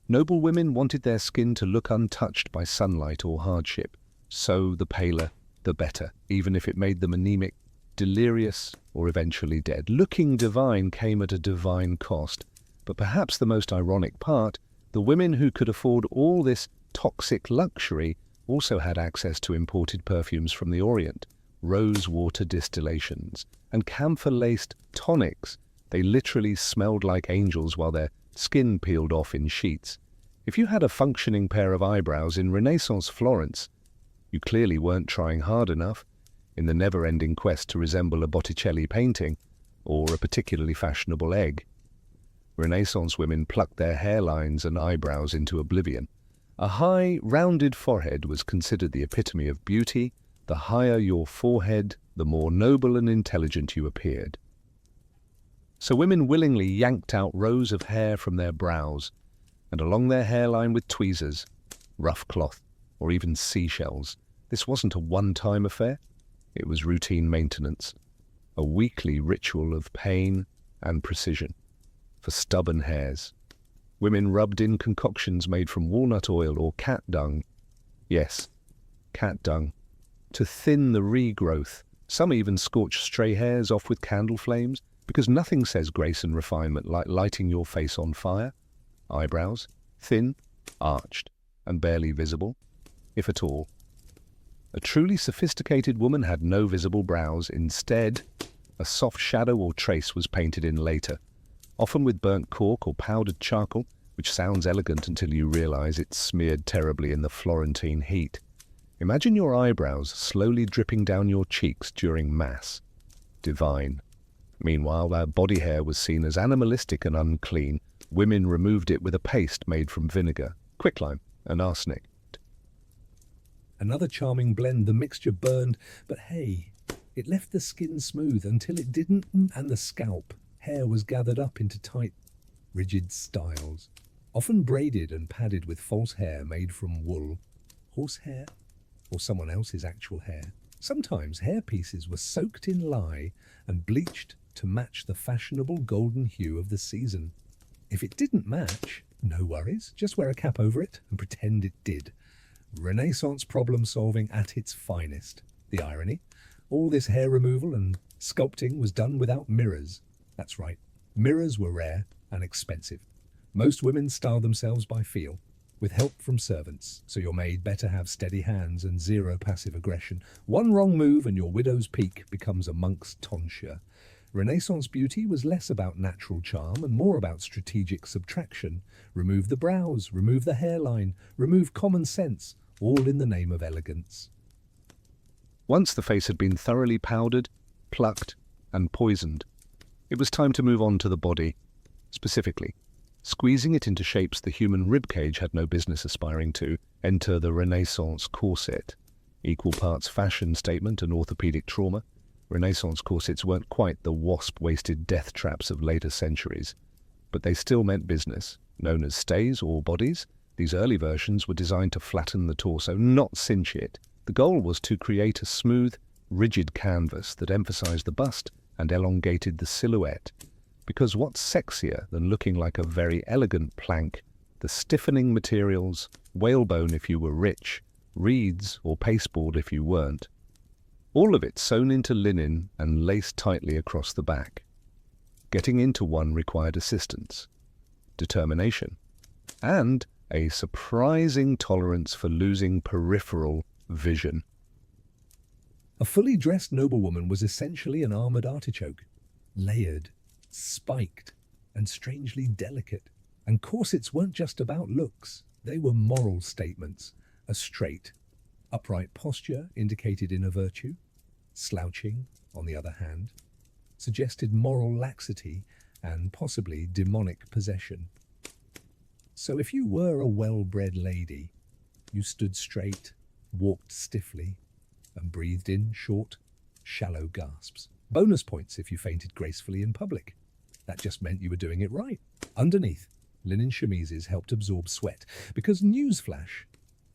Noble women wanted their skin to look untouched by sunlight or hardship, so the paler, the better, even if it made them anemic, delirious, or eventually dead. Looking divine came at a divine cost. But perhaps the most ironic part, the women who could afford all this toxic luxury also had access to imported perfumes from the Orient, rose water distillations, and camphor-laced tonics. They literally smelled like angels while their skin peeled off in sheets. If you had a functioning pair of eyebrows in Renaissance Florence, you clearly weren't trying hard enough in the never-ending quest to resemble a Botticelli painting or a particularly fashionable egg. Renaissance women plucked their hairlines and eyebrows into oblivion. A high, rounded forehead was considered the epitome of beauty. The higher your forehead, the more noble and intelligent you appeared. So women willingly yanked out rows of hair from their brows and along their hairline with tweezers, rough cloth, or even seashells. This wasn't a one-time affair. It was routine maintenance, a weekly ritual of pain and precision. For stubborn hairs, women rubbed in concoctions made from walnut oil or cat dung. Yes, cat dung. To thin the regrowth. Some even scorched stray hairs off with candle flames, because nothing says grace and refinement like lighting your face on fire. Eyebrows, thin, arched, and barely visible, if at all. A truly sophisticated woman had no visible brows. Instead, a soft shadow or trace was painted in later, often with burnt cork or powdered charcoal, which sounds elegant until you realize it's smeared terribly in the Florentine heat. Imagine your eyebrows slowly dripping down your cheeks during Mass. Divine. Meanwhile, their body hair was seen as animalistic and unclean. Women removed it with a paste made from vinegar, quicklime, and arsenic. Another charming blend, the mixture burned, but hey, it left the skin smooth until it didn't, and the scalp. Hair was gathered up into tight, rigid styles, often braided and padded with false hair made from wool, horsehair, or someone else's actual hair. Sometimes hair pieces were soaked in lye and bleached to match the fashionable golden hue of the season. If it didn't match, no worries, just wear a cap over it and pretend it did. Renaissance problem-solving at its finest. The irony? All this hair removal and sculpting was done without mirrors. That's right, mirrors were rare and expensive. Most women styled themselves by feel, with help from servants, so your maid better have steady hands and zero passive aggression. One wrong move and your widow's peak becomes a monk's tonsure. Renaissance beauty was less about natural charm and more about strategic subtraction. Remove the brows, remove the hairline, remove common sense, all in the name of elegance. Once the face had been thoroughly powdered, plucked, and poisoned, it was time to move on to the body. Specifically, squeezing it into shapes the human ribcage had no business aspiring to. Enter the Renaissance corset. Equal parts fashion statement and orthopedic trauma. Renaissance corsets weren't quite the wasp-waisted death traps of later centuries, but they still meant business. Known as stays or bodies, these early versions were designed to flatten the torso, not cinch it. The goal was to create a smooth, rigid canvas that emphasized the bust and elongated the silhouette. Because what's sexier than looking like a very elegant plank? The stiffening materials, whalebone if you were rich, reeds or pasteboard if you weren't. All of it sewn into linen and laced tightly across the back. Getting into one required assistance, determination, and a surprising tolerance for losing peripheral vision. A fully dressed noblewoman was essentially an armored artichoke, layered, spiked, and strangely delicate. And corsets weren't just about looks, they were moral statements. A straight, upright posture indicated inner virtue. Slouching, on the other hand, suggested moral laxity and possibly demonic possession. So if you were a well-bred lady, you stood straight, walked stiffly, and breathed in short, shallow gasps. Bonus points if you fainted gracefully in public. That just meant you were doing it right. Underneath, linen chemises helped absorb sweat, because newsflash,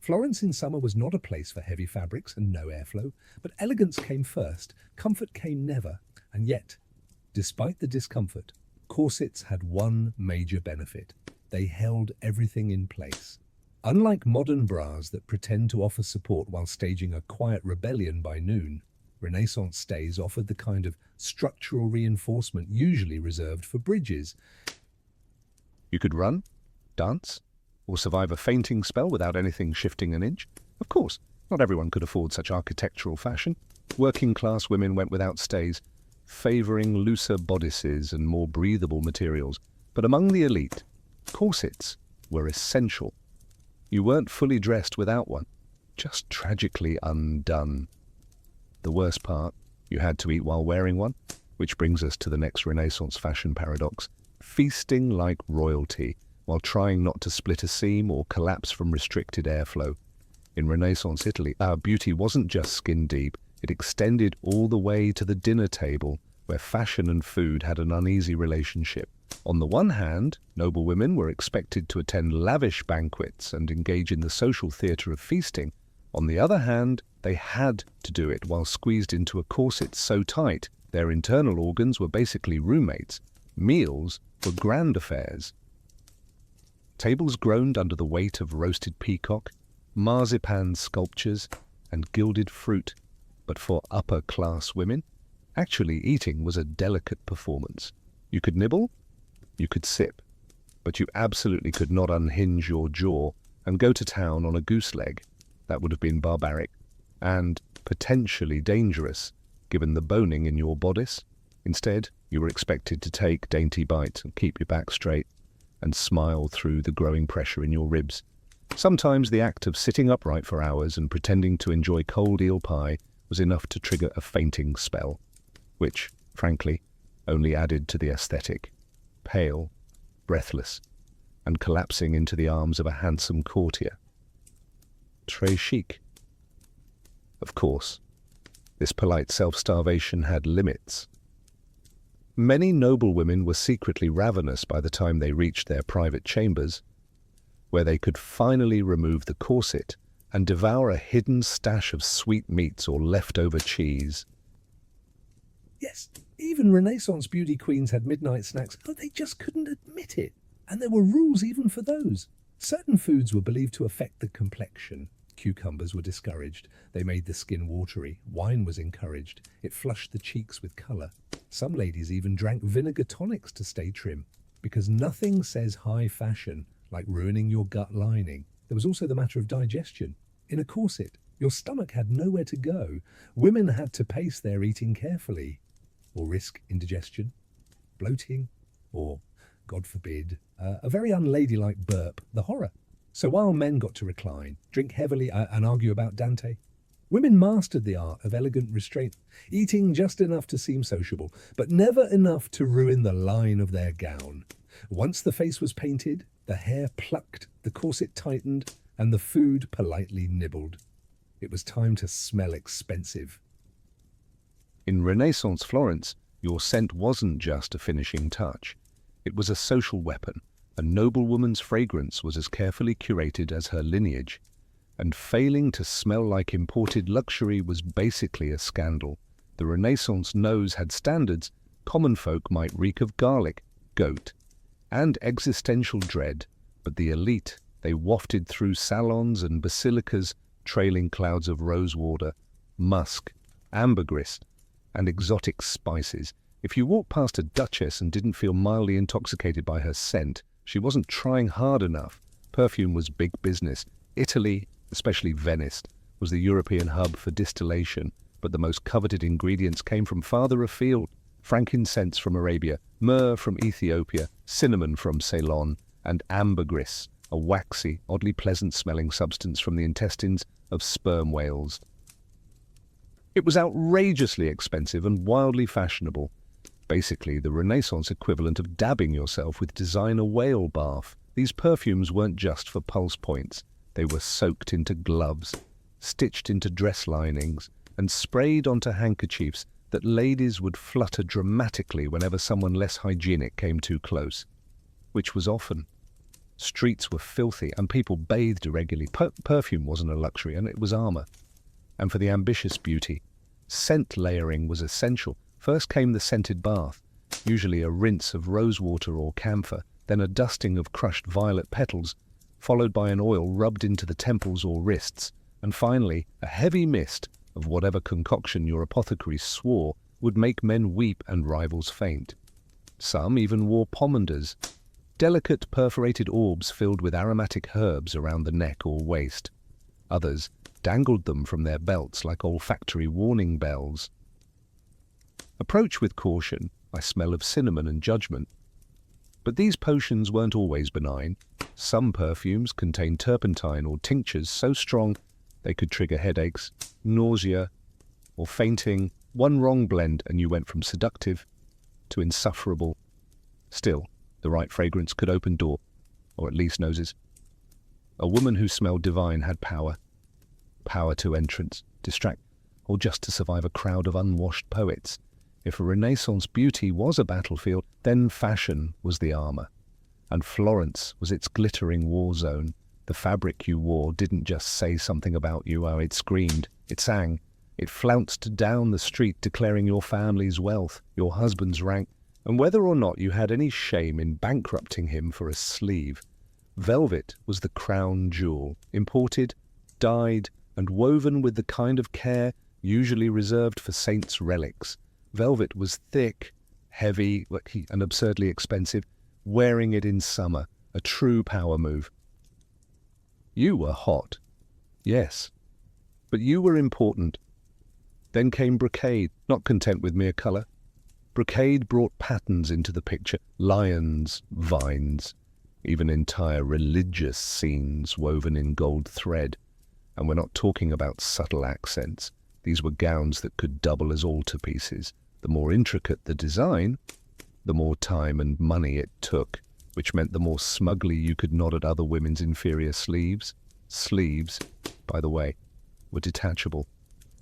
Florence in summer was not a place for heavy fabrics and no airflow, but elegance came first, comfort came never, and yet, despite the discomfort, corsets had one major benefit. They held everything in place. Unlike modern bras that pretend to offer support while staging a quiet rebellion by noon, Renaissance stays offered the kind of structural reinforcement usually reserved for bridges. You could run, dance, or survive a fainting spell without anything shifting an inch. Of course, not everyone could afford such architectural fashion. Working-class women went without stays, favouring looser bodices and more breathable materials. But among the elite, corsets were essential. You weren't fully dressed without one, just tragically undone. The worst part, you had to eat while wearing one, which brings us to the next Renaissance fashion paradox: feasting like royalty while trying not to split a seam or collapse from restricted airflow. In Renaissance Italy, our beauty wasn't just skin deep, it extended all the way to the dinner table, where fashion and food had an uneasy relationship. On the one hand, noble women were expected to attend lavish banquets and engage in the social theatre of feasting. On the other hand, they had to do it while squeezed into a corset so tight their internal organs were basically roommates. Meals were grand affairs. Tables groaned under the weight of roasted peacock, marzipan sculptures, and gilded fruit. But for upper-class women, actually eating was a delicate performance. You could nibble, you could sip, but you absolutely could not unhinge your jaw and go to town on a goose leg. That would have been barbaric and potentially dangerous, given the boning in your bodice. Instead, you were expected to take dainty bites and keep your back straight and smile through the growing pressure in your ribs. Sometimes the act of sitting upright for hours and pretending to enjoy cold eel pie was enough to trigger a fainting spell, which, frankly, only added to the aesthetic. Pale, breathless, and collapsing into the arms of a handsome courtier. Très chic. Of course, this polite self-starvation had limits. Many noble women were secretly ravenous by the time they reached their private chambers, where they could finally remove the corset and devour a hidden stash of sweetmeats or leftover cheese. Yes, even Renaissance beauty queens had midnight snacks, but they just couldn't admit it. And there were rules even for those. Certain foods were believed to affect the complexion. Cucumbers were discouraged. They made the skin watery. Wine was encouraged. It flushed the cheeks with colour. Some ladies even drank vinegar tonics to stay trim, because nothing says high fashion like ruining your gut lining. There was also the matter of digestion. In a corset, your stomach had nowhere to go. Women had to pace their eating carefully, or risk indigestion, bloating, or, God forbid, a very unladylike burp, the horror. So while men got to recline, drink heavily, and argue about Dante, women mastered the art of elegant restraint, eating just enough to seem sociable, but never enough to ruin the line of their gown. Once the face was painted, the hair plucked, the corset tightened, and the food politely nibbled. It was time to smell expensive. In Renaissance Florence, your scent wasn't just a finishing touch. It was a social weapon. A noblewoman's fragrance was as carefully curated as her lineage, and failing to smell like imported luxury was basically a scandal. The Renaissance nose had standards. Common folk might reek of garlic, goat, and existential dread, but the elite, they wafted through salons and basilicas, trailing clouds of rosewater, musk, ambergris, and exotic spices. If you walked past a duchess and didn't feel mildly intoxicated by her scent, she wasn't trying hard enough. Perfume was big business. Italy, especially Venice, was the European hub for distillation, but the most coveted ingredients came from farther afield: frankincense from Arabia, myrrh from Ethiopia, cinnamon from Ceylon, and ambergris, a waxy, oddly pleasant-smelling substance from the intestines of sperm whales. It was outrageously expensive and wildly fashionable. Basically, the Renaissance equivalent of dabbing yourself with designer whale bath. These perfumes weren't just for pulse points. They were soaked into gloves, stitched into dress linings, and sprayed onto handkerchiefs that ladies would flutter dramatically whenever someone less hygienic came too close, which was often. Streets were filthy and people bathed irregularly. Perfume wasn't a luxury and it was armor. And for the ambitious beauty, scent layering was essential. First came the scented bath, usually a rinse of rosewater or camphor, then a dusting of crushed violet petals, followed by an oil rubbed into the temples or wrists, and finally a heavy mist of whatever concoction your apothecary swore would make men weep and rivals faint. Some even wore pomanders, delicate perforated orbs filled with aromatic herbs around the neck or waist. Others dangled them from their belts like olfactory warning bells. Approach with caution. I smell of cinnamon and judgment. But these potions weren't always benign. Some perfumes contained turpentine or tinctures so strong they could trigger headaches, nausea, or fainting. One wrong blend and you went from seductive to insufferable. Still, the right fragrance could open door, or at least noses. A woman who smelled divine had power. Power to entrance, distract, or just to survive a crowd of unwashed poets. If a Renaissance beauty was a battlefield, then fashion was the armor. And Florence was its glittering war zone. The fabric you wore didn't just say something about you, it screamed, it sang, it flounced down the street declaring your family's wealth, your husband's rank, and whether or not you had any shame in bankrupting him for a sleeve. Velvet was the crown jewel, imported, dyed, and woven with the kind of care usually reserved for saints' relics. Velvet was thick, heavy, and absurdly expensive. Wearing it in summer, a true power move. You were hot, yes, but you were important. Then came brocade, not content with mere colour. Brocade brought patterns into the picture, lions, vines, even entire religious scenes woven in gold thread. And we're not talking about subtle accents. These were gowns that could double as altarpieces. The more intricate the design, the more time and money it took, which meant the more smugly you could nod at other women's inferior sleeves. Sleeves, by the way, were detachable.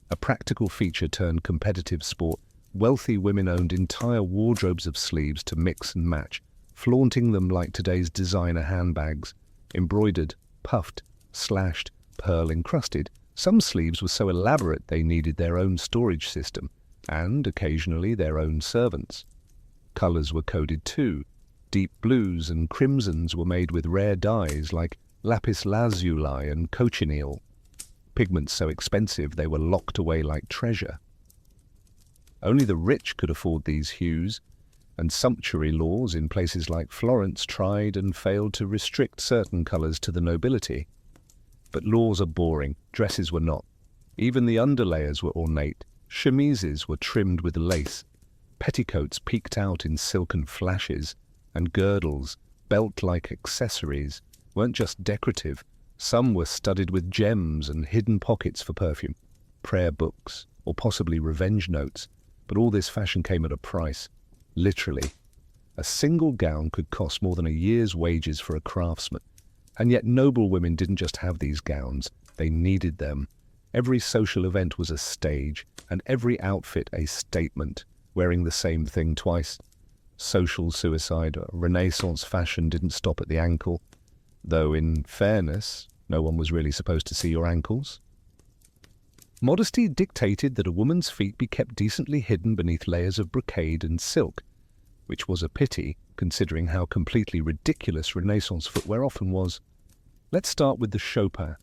A practical feature turned competitive sport. Wealthy women owned entire wardrobes of sleeves to mix and match, flaunting them like today's designer handbags, embroidered, puffed, slashed, pearl-encrusted. Some sleeves were so elaborate they needed their own storage system, and occasionally their own servants. Colours were coded too. Deep blues and crimsons were made with rare dyes like lapis lazuli and cochineal, pigments so expensive they were locked away like treasure. Only the rich could afford these hues, and sumptuary laws in places like Florence tried and failed to restrict certain colours to the nobility. But laws are boring, dresses were not. Even the underlayers were ornate. Chemises were trimmed with lace. Petticoats peeked out in silken flashes, and girdles, belt-like accessories, weren't just decorative. Some were studded with gems and hidden pockets for perfume, prayer books, or possibly revenge notes. But all this fashion came at a price. Literally. A single gown could cost more than a year's wages for a craftsman. And yet noble women didn't just have these gowns, they needed them. Every social event was a stage, and every outfit a statement, wearing the same thing twice. Social suicide, Renaissance fashion didn't stop at the ankle, though in fairness, no one was really supposed to see your ankles. Modesty dictated that a woman's feet be kept decently hidden beneath layers of brocade and silk, which was a pity, considering how completely ridiculous Renaissance footwear often was. Let's start with the Chopin,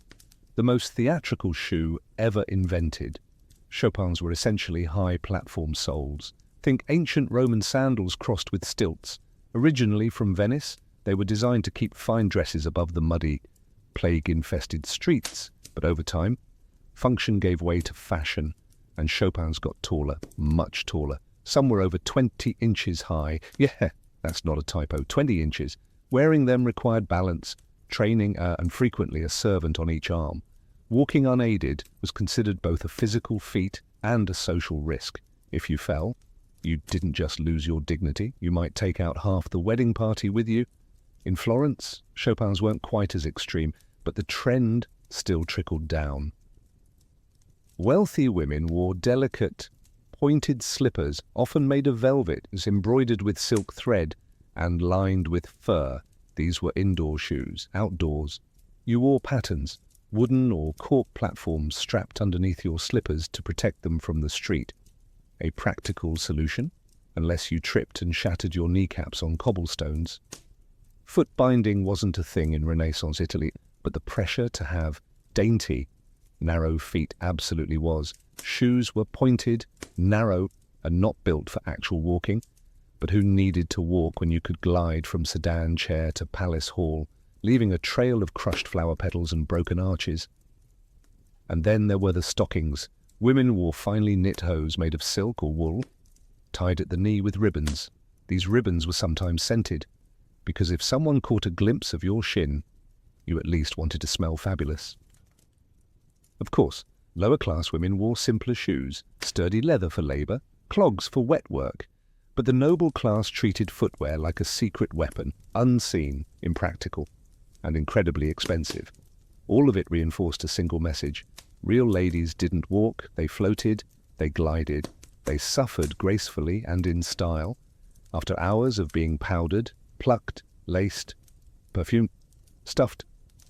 the most theatrical shoe ever invented. Chopins were essentially high platform soles. Think ancient Roman sandals crossed with stilts. Originally from Venice, they were designed to keep fine dresses above the muddy, plague-infested streets, but over time, function gave way to fashion, and Chopins got taller, much taller. Some were over 20 inches high. Yeah, that's not a typo, 20 inches. Wearing them required balance, training, and frequently a servant on each arm. Walking unaided was considered both a physical feat and a social risk. If you fell, you didn't just lose your dignity, you might take out half the wedding party with you. In Florence, Chopins weren't quite as extreme, but the trend still trickled down. Wealthy women wore delicate, pointed slippers, often made of velvet, embroidered with silk thread and lined with fur. These were indoor shoes, outdoors. You wore patterns, wooden or cork platforms strapped underneath your slippers to protect them from the street. A practical solution, unless you tripped and shattered your kneecaps on cobblestones. Foot binding wasn't a thing in Renaissance Italy, but the pressure to have dainty, narrow feet absolutely was. Shoes were pointed, narrow, and not built for actual walking, but who needed to walk when you could glide from sedan chair to palace hall, leaving a trail of crushed flower petals and broken arches. And then there were the stockings. Women wore finely knit hose made of silk or wool, tied at the knee with ribbons. These ribbons were sometimes scented, because if someone caught a glimpse of your shin, you at least wanted to smell fabulous. Of course, lower-class women wore simpler shoes, sturdy leather for labour, clogs for wet work, but the noble class treated footwear like a secret weapon, unseen, impractical, and incredibly expensive. All of it reinforced a single message. Real ladies didn't walk, they floated, they glided, they suffered gracefully and in style. After hours of being powdered, plucked, laced, perfumed, stuffed,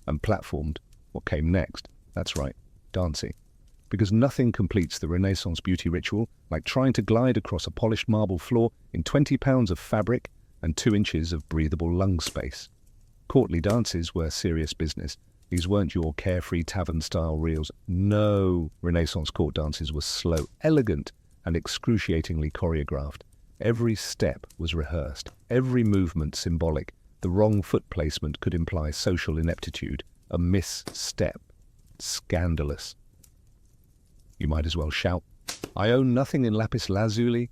and platformed, what came next? That's right, dancing. Because nothing completes the Renaissance beauty ritual like trying to glide across a polished marble floor in 20 pounds of fabric and 2 inches of breathable lung space. Courtly dances were serious business. These weren't your carefree tavern-style reels. No, Renaissance court dances were slow, elegant, and excruciatingly choreographed. Every step was rehearsed, every movement symbolic. The wrong foot placement could imply social ineptitude. A misstep. Scandalous. You might as well shout, "I own nothing in lapis lazuli,"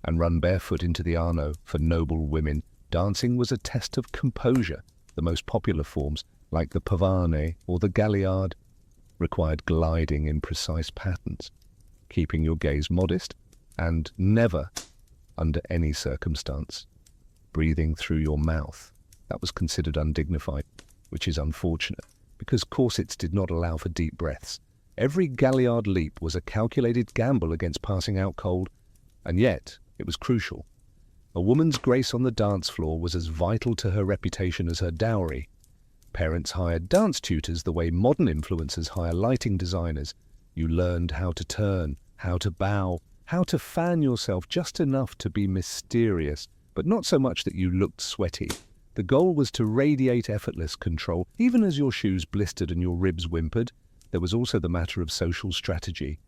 and run barefoot into the Arno. For noble women, dancing was a test of composure. The most popular forms, like the pavane or the galliard, required gliding in precise patterns, keeping your gaze modest, and never, under any circumstance, breathing through your mouth. That was considered undignified, which is unfortunate, because corsets did not allow for deep breaths. Every galliard leap was a calculated gamble against passing out cold, and yet it was crucial. A woman's grace on the dance floor was as vital to her reputation as her dowry. Parents hired dance tutors the way modern influencers hire lighting designers. You learned how to turn, how to bow, how to fan yourself just enough to be mysterious, but not so much that you looked sweaty. The goal was to radiate effortless control. Even as your shoes blistered and your ribs whimpered, there was also the matter of social strategy.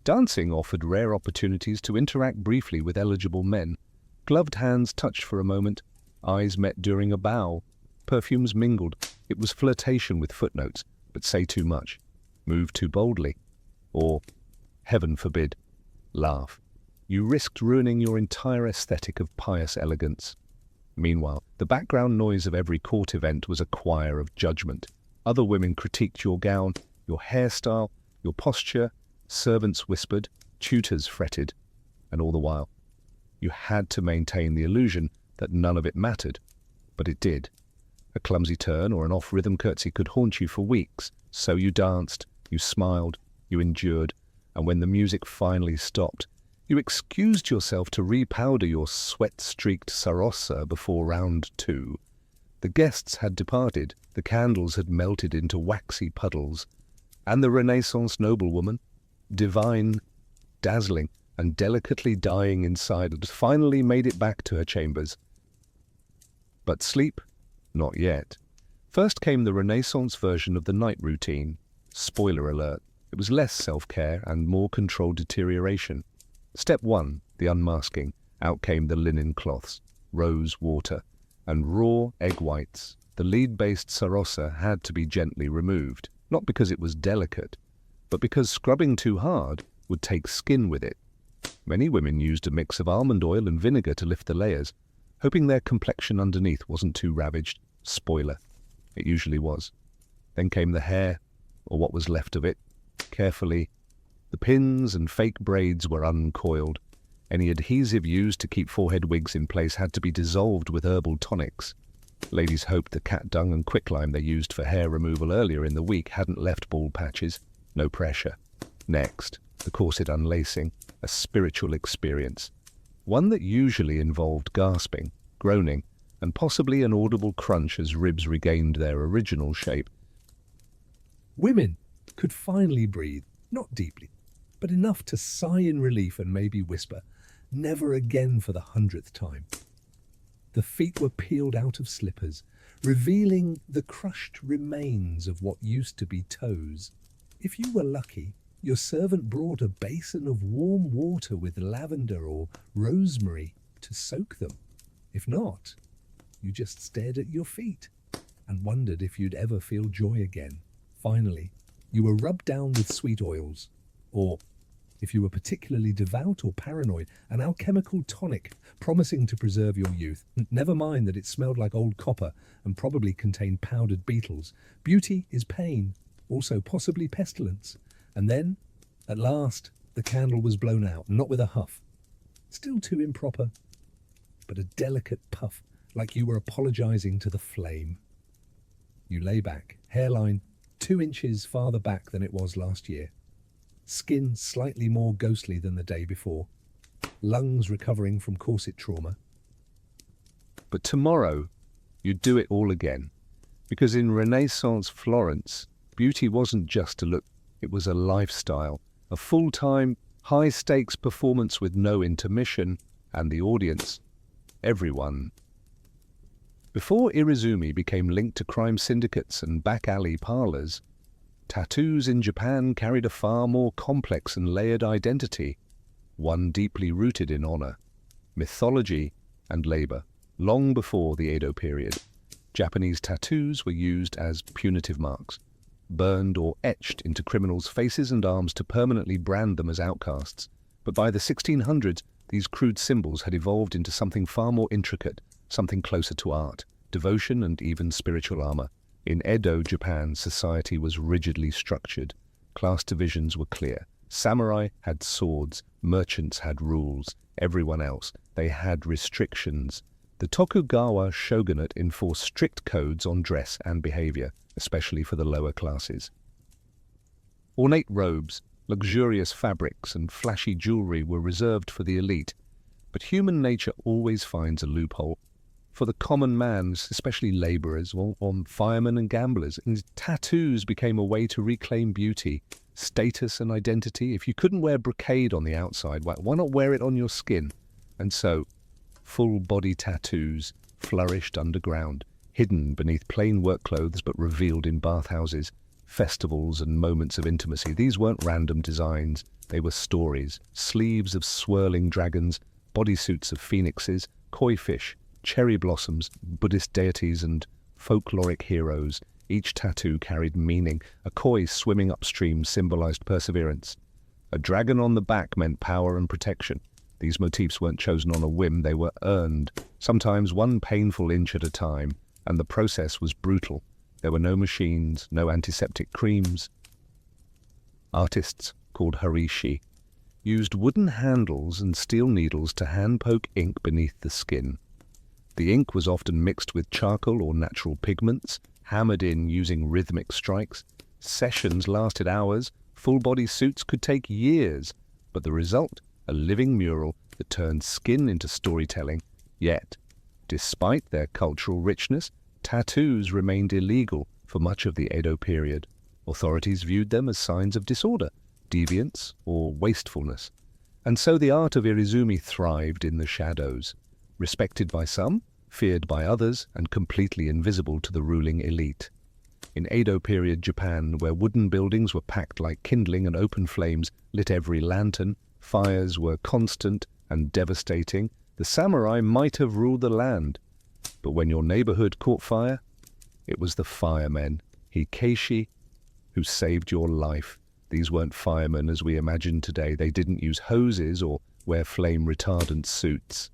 Dancing offered rare opportunities to interact briefly with eligible men. Gloved hands touched for a moment, eyes met during a bow, perfumes mingled. It was flirtation with footnotes, but say too much, move too boldly, or, heaven forbid, laugh. You risked ruining your entire aesthetic of pious elegance. Meanwhile, the background noise of every court event was a choir of judgment. Other women critiqued your gown, your hairstyle, your posture. Servants whispered, tutors fretted, and all the while, you had to maintain the illusion that none of it mattered. But it did. A clumsy turn or an off-rhythm curtsy could haunt you for weeks. So you danced, you smiled, you endured, and when the music finally stopped, you excused yourself to repowder your sweat-streaked sarossa before round 2. The guests had departed, the candles had melted into waxy puddles, and the Renaissance noblewoman, divine, dazzling, and delicately dying inside, had finally made it back to her chambers. But sleep? Not yet. First came the Renaissance version of the night routine. Spoiler alert, it was less self-care and more controlled deterioration. Step 1, the unmasking. Out came the linen cloths, rose water, and raw egg whites. The lead-based sarossa had to be gently removed, not because it was delicate, but because scrubbing too hard would take skin with it. Many women used a mix of almond oil and vinegar to lift the layers, hoping their complexion underneath wasn't too ravaged. Spoiler, it usually was. Then came the hair, or what was left of it. Carefully, the pins and fake braids were uncoiled. Any adhesive used to keep forehead wigs in place had to be dissolved with herbal tonics. Ladies hoped the cat dung and quicklime they used for hair removal earlier in the week hadn't left bald patches. No pressure. Next, the corset unlacing, a spiritual experience. One that usually involved gasping, groaning, and possibly an audible crunch as ribs regained their original shape. Women could finally breathe, not deeply, but enough to sigh in relief and maybe whisper, "Never again," for the 100th time. The feet were peeled out of slippers, revealing the crushed remains of what used to be toes. If you were lucky, your servant brought a basin of warm water with lavender or rosemary to soak them. If not, you just stared at your feet and wondered if you'd ever feel joy again. Finally, you were rubbed down with sweet oils, or, if you were particularly devout or paranoid, an alchemical tonic promising to preserve your youth. Never mind that it smelled like old copper and probably contained powdered beetles. Beauty is pain, also possibly pestilence. And then, at last, the candle was blown out, not with a huff. Still too improper, but a delicate puff, like you were apologizing to the flame. You lay back, hairline 2 inches farther back than it was last year. Skin slightly more ghostly than the day before. Lungs recovering from corset trauma. But tomorrow, you'd do it all again. Because in Renaissance Florence, beauty wasn't just a look, it was a lifestyle. A full-time, high-stakes performance with no intermission, and the audience, everyone. Before Irizumi became linked to crime syndicates and back-alley parlors, tattoos in Japan carried a far more complex and layered identity, one deeply rooted in honor, mythology, and labor. Long before the Edo period, Japanese tattoos were used as punitive marks, burned or etched into criminals' faces and arms to permanently brand them as outcasts. But by the 1600s, these crude symbols had evolved into something far more intricate, something closer to art, devotion, and even spiritual armor. In Edo, Japan, society was rigidly structured. Class divisions were clear. Samurai had swords, merchants had rules, everyone else, they had restrictions. The Tokugawa shogunate enforced strict codes on dress and behavior, especially for the lower classes. Ornate robes, luxurious fabrics, and flashy jewelry were reserved for the elite, but human nature always finds a loophole. For the common man, especially laborers or firemen and gamblers, and tattoos became a way to reclaim beauty, status, and identity. If you couldn't wear brocade on the outside, why not wear it on your skin? And so, full-body tattoos flourished underground, hidden beneath plain work clothes but revealed in bathhouses, festivals, and moments of intimacy. These weren't random designs, they were stories. Sleeves of swirling dragons, bodysuits of phoenixes, koi fish, cherry blossoms, Buddhist deities, and folkloric heroes. Each tattoo carried meaning. A koi swimming upstream symbolized perseverance. A dragon on the back meant power and protection. These motifs weren't chosen on a whim, they were earned, sometimes one painful inch at a time, and the process was brutal. There were no machines, no antiseptic creams. Artists, called harishi, used wooden handles and steel needles to hand-poke ink beneath the skin. The ink was often mixed with charcoal or natural pigments, hammered in using rhythmic strikes. Sessions lasted hours, full-body suits could take years, but the result, a living mural that turned skin into storytelling. Yet, despite their cultural richness, tattoos remained illegal for much of the Edo period. Authorities viewed them as signs of disorder, deviance, or wastefulness. And so the art of Irizumi thrived in the shadows, respected by some, feared by others, and completely invisible to the ruling elite. In Edo period Japan, where wooden buildings were packed like kindling and open flames lit every lantern, fires were constant and devastating, the samurai might have ruled the land. But when your neighborhood caught fire, it was the firemen, hikeishi, who saved your life. These weren't firemen as we imagine today. They didn't use hoses or wear flame-retardant suits.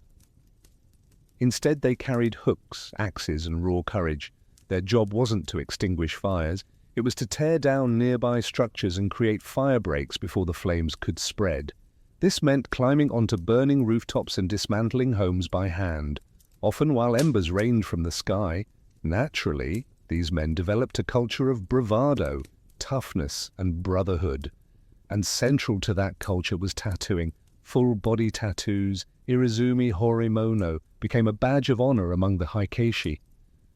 Instead, they carried hooks, axes, and raw courage. Their job wasn't to extinguish fires. It was to tear down nearby structures and create fire breaks before the flames could spread. This meant climbing onto burning rooftops and dismantling homes by hand, often while embers rained from the sky. Naturally, these men developed a culture of bravado, toughness, and brotherhood. And central to that culture was tattooing, full-body tattoos, Irizumi Horimono became a badge of honor among the Haikeishi.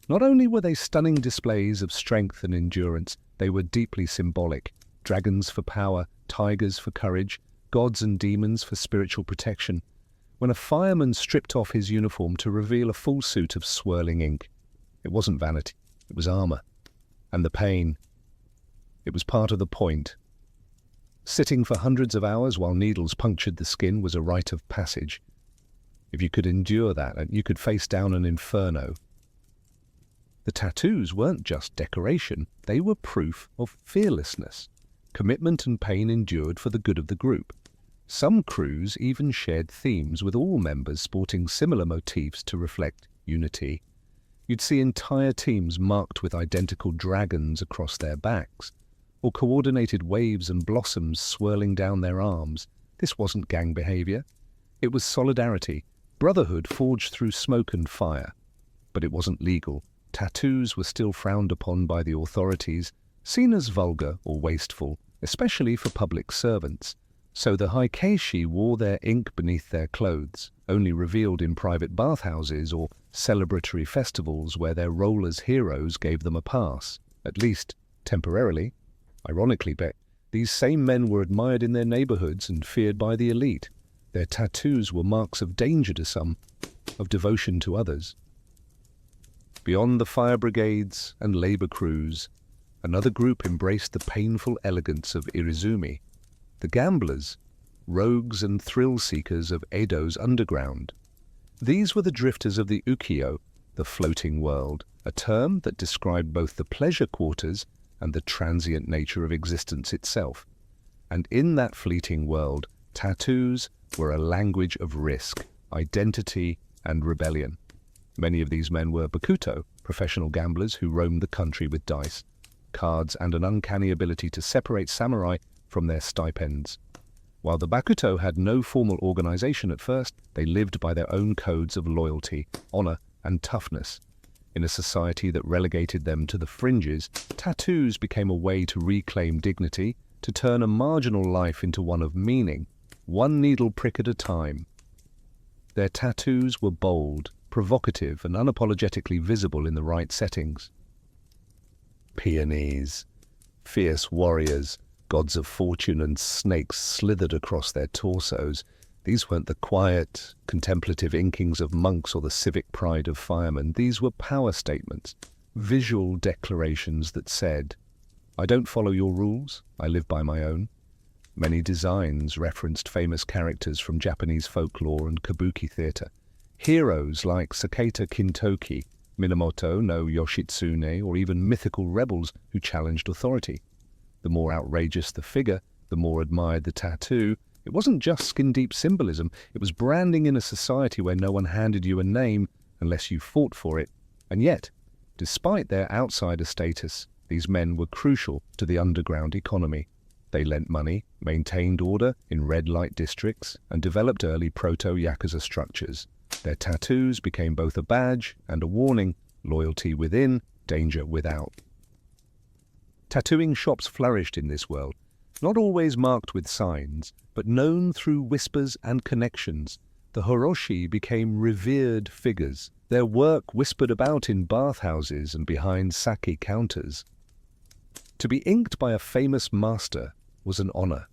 Not only were they stunning displays of strength and endurance, they were deeply symbolic. Dragons for power, tigers for courage, gods and demons for spiritual protection. When a fireman stripped off his uniform to reveal a full suit of swirling ink, it wasn't vanity, it was armor. And the pain, it was part of the point. Sitting for hundreds of hours while needles punctured the skin was a rite of passage. If you could endure that, you could face down an inferno. The tattoos weren't just decoration, they were proof of fearlessness. Commitment and pain endured for the good of the group. Some crews even shared themes, with all members sporting similar motifs to reflect unity. You'd see entire teams marked with identical dragons across their backs, or coordinated waves and blossoms swirling down their arms. This wasn't gang behavior. It was solidarity, brotherhood forged through smoke and fire. But it wasn't legal. Tattoos were still frowned upon by the authorities, seen as vulgar or wasteful, especially for public servants. So the Haikeishi wore their ink beneath their clothes, only revealed in private bathhouses or celebratory festivals where their role as heroes gave them a pass, at least temporarily. Ironically, these same men were admired in their neighborhoods and feared by the elite. Their tattoos were marks of danger to some, of devotion to others. Beyond the fire brigades and labor crews, another group embraced the painful elegance of Irizumi. The gamblers, rogues and thrill-seekers of Edo's underground. These were the drifters of the ukiyo, the floating world, a term that described both the pleasure quarters and the transient nature of existence itself. And in that fleeting world, tattoos were a language of risk, identity, and rebellion. Many of these men were bakuto, professional gamblers who roamed the country with dice, cards, and an uncanny ability to separate samurai from their stipends. While the bakuto had no formal organization at first, they lived by their own codes of loyalty, honor, and toughness. In a society that relegated them to the fringes, tattoos became a way to reclaim dignity, to turn a marginal life into one of meaning, one needle prick at a time. Their tattoos were bold, provocative, and unapologetically visible in the right settings. Peonies, fierce warriors, gods of fortune and snakes slithered across their torsos. These weren't the quiet, contemplative inkings of monks or the civic pride of firemen. These were power statements, visual declarations that said, "I don't follow your rules, I live by my own." Many designs referenced famous characters from Japanese folklore and kabuki theater. Heroes like Sakata Kintoki, Minamoto no Yoshitsune, or even mythical rebels who challenged authority. The more outrageous the figure, the more admired the tattoo. It wasn't just skin-deep symbolism, it was branding in a society where no one handed you a name unless you fought for it. And yet, despite their outsider status, these men were crucial to the underground economy. They lent money, maintained order in red light districts, and developed early proto-yakuza structures. Their tattoos became both a badge and a warning, loyalty within, danger without. Tattooing shops flourished in this world, not always marked with signs, but known through whispers and connections. The Horoshi became revered figures, their work whispered about in bathhouses and behind sake counters. To be inked by a famous master was an honor.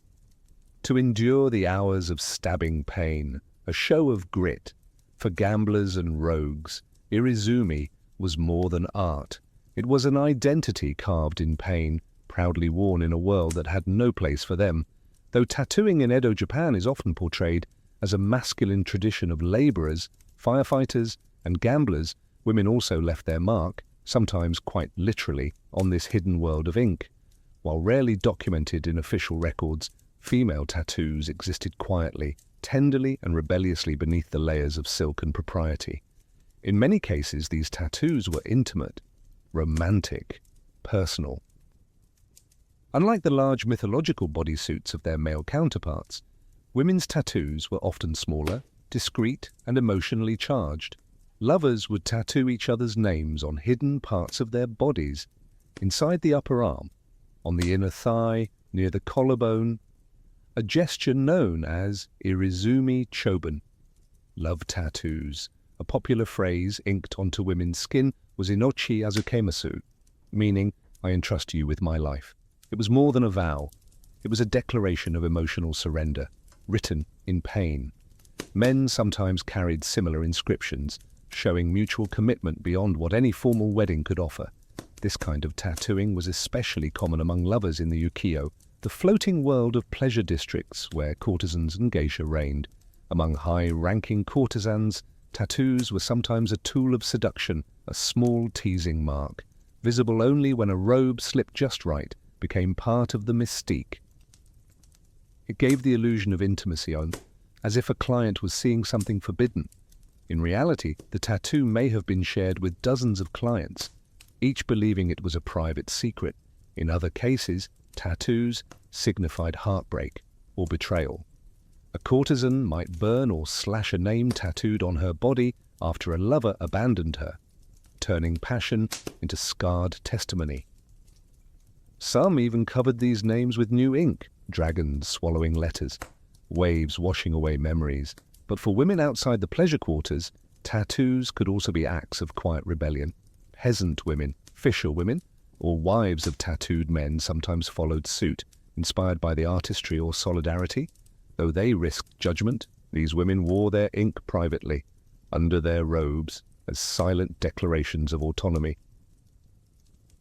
To endure the hours of stabbing pain, a show of grit. For gamblers and rogues, Irizumi was more than art. It was an identity carved in pain, proudly worn in a world that had no place for them. Though tattooing in Edo, Japan is often portrayed as a masculine tradition of laborers, firefighters, and gamblers, women also left their mark, sometimes quite literally, on this hidden world of ink. While rarely documented in official records, female tattoos existed quietly, tenderly and rebelliously beneath the layers of silk and propriety. In many cases, these tattoos were intimate, romantic, personal. Unlike the large mythological bodysuits of their male counterparts, women's tattoos were often smaller, discreet, and emotionally charged. Lovers would tattoo each other's names on hidden parts of their bodies, inside the upper arm, on the inner thigh, near the collarbone, a gesture known as Irizumi Choban. love tattoos. A popular phrase inked onto women's skin was inochi azukemasu, meaning, I entrust you with my life. It was more than a vow. It was a declaration of emotional surrender, written in pain. Men sometimes carried similar inscriptions, showing mutual commitment beyond what any formal wedding could offer. This kind of tattooing was especially common among lovers in the ukiyo, the floating world of pleasure districts where courtesans and geisha reigned. Among high-ranking courtesans, tattoos were sometimes a tool of seduction, a small teasing mark, visible only when a robe slipped just right, became part of the mystique. It gave the illusion of intimacy, as if a client was seeing something forbidden. In reality, the tattoo may have been shared with dozens of clients, each believing it was a private secret. In other cases, tattoos signified heartbreak or betrayal. A courtesan might burn or slash a name tattooed on her body after a lover abandoned her, turning passion into scarred testimony. Some even covered these names with new ink, dragons swallowing letters, waves washing away memories. But for women outside the pleasure quarters, tattoos could also be acts of quiet rebellion. Peasant women, fisher women, or wives of tattooed men sometimes followed suit, inspired by the artistry or solidarity. Though they risked judgment, these women wore their ink privately, under their robes, as silent declarations of autonomy.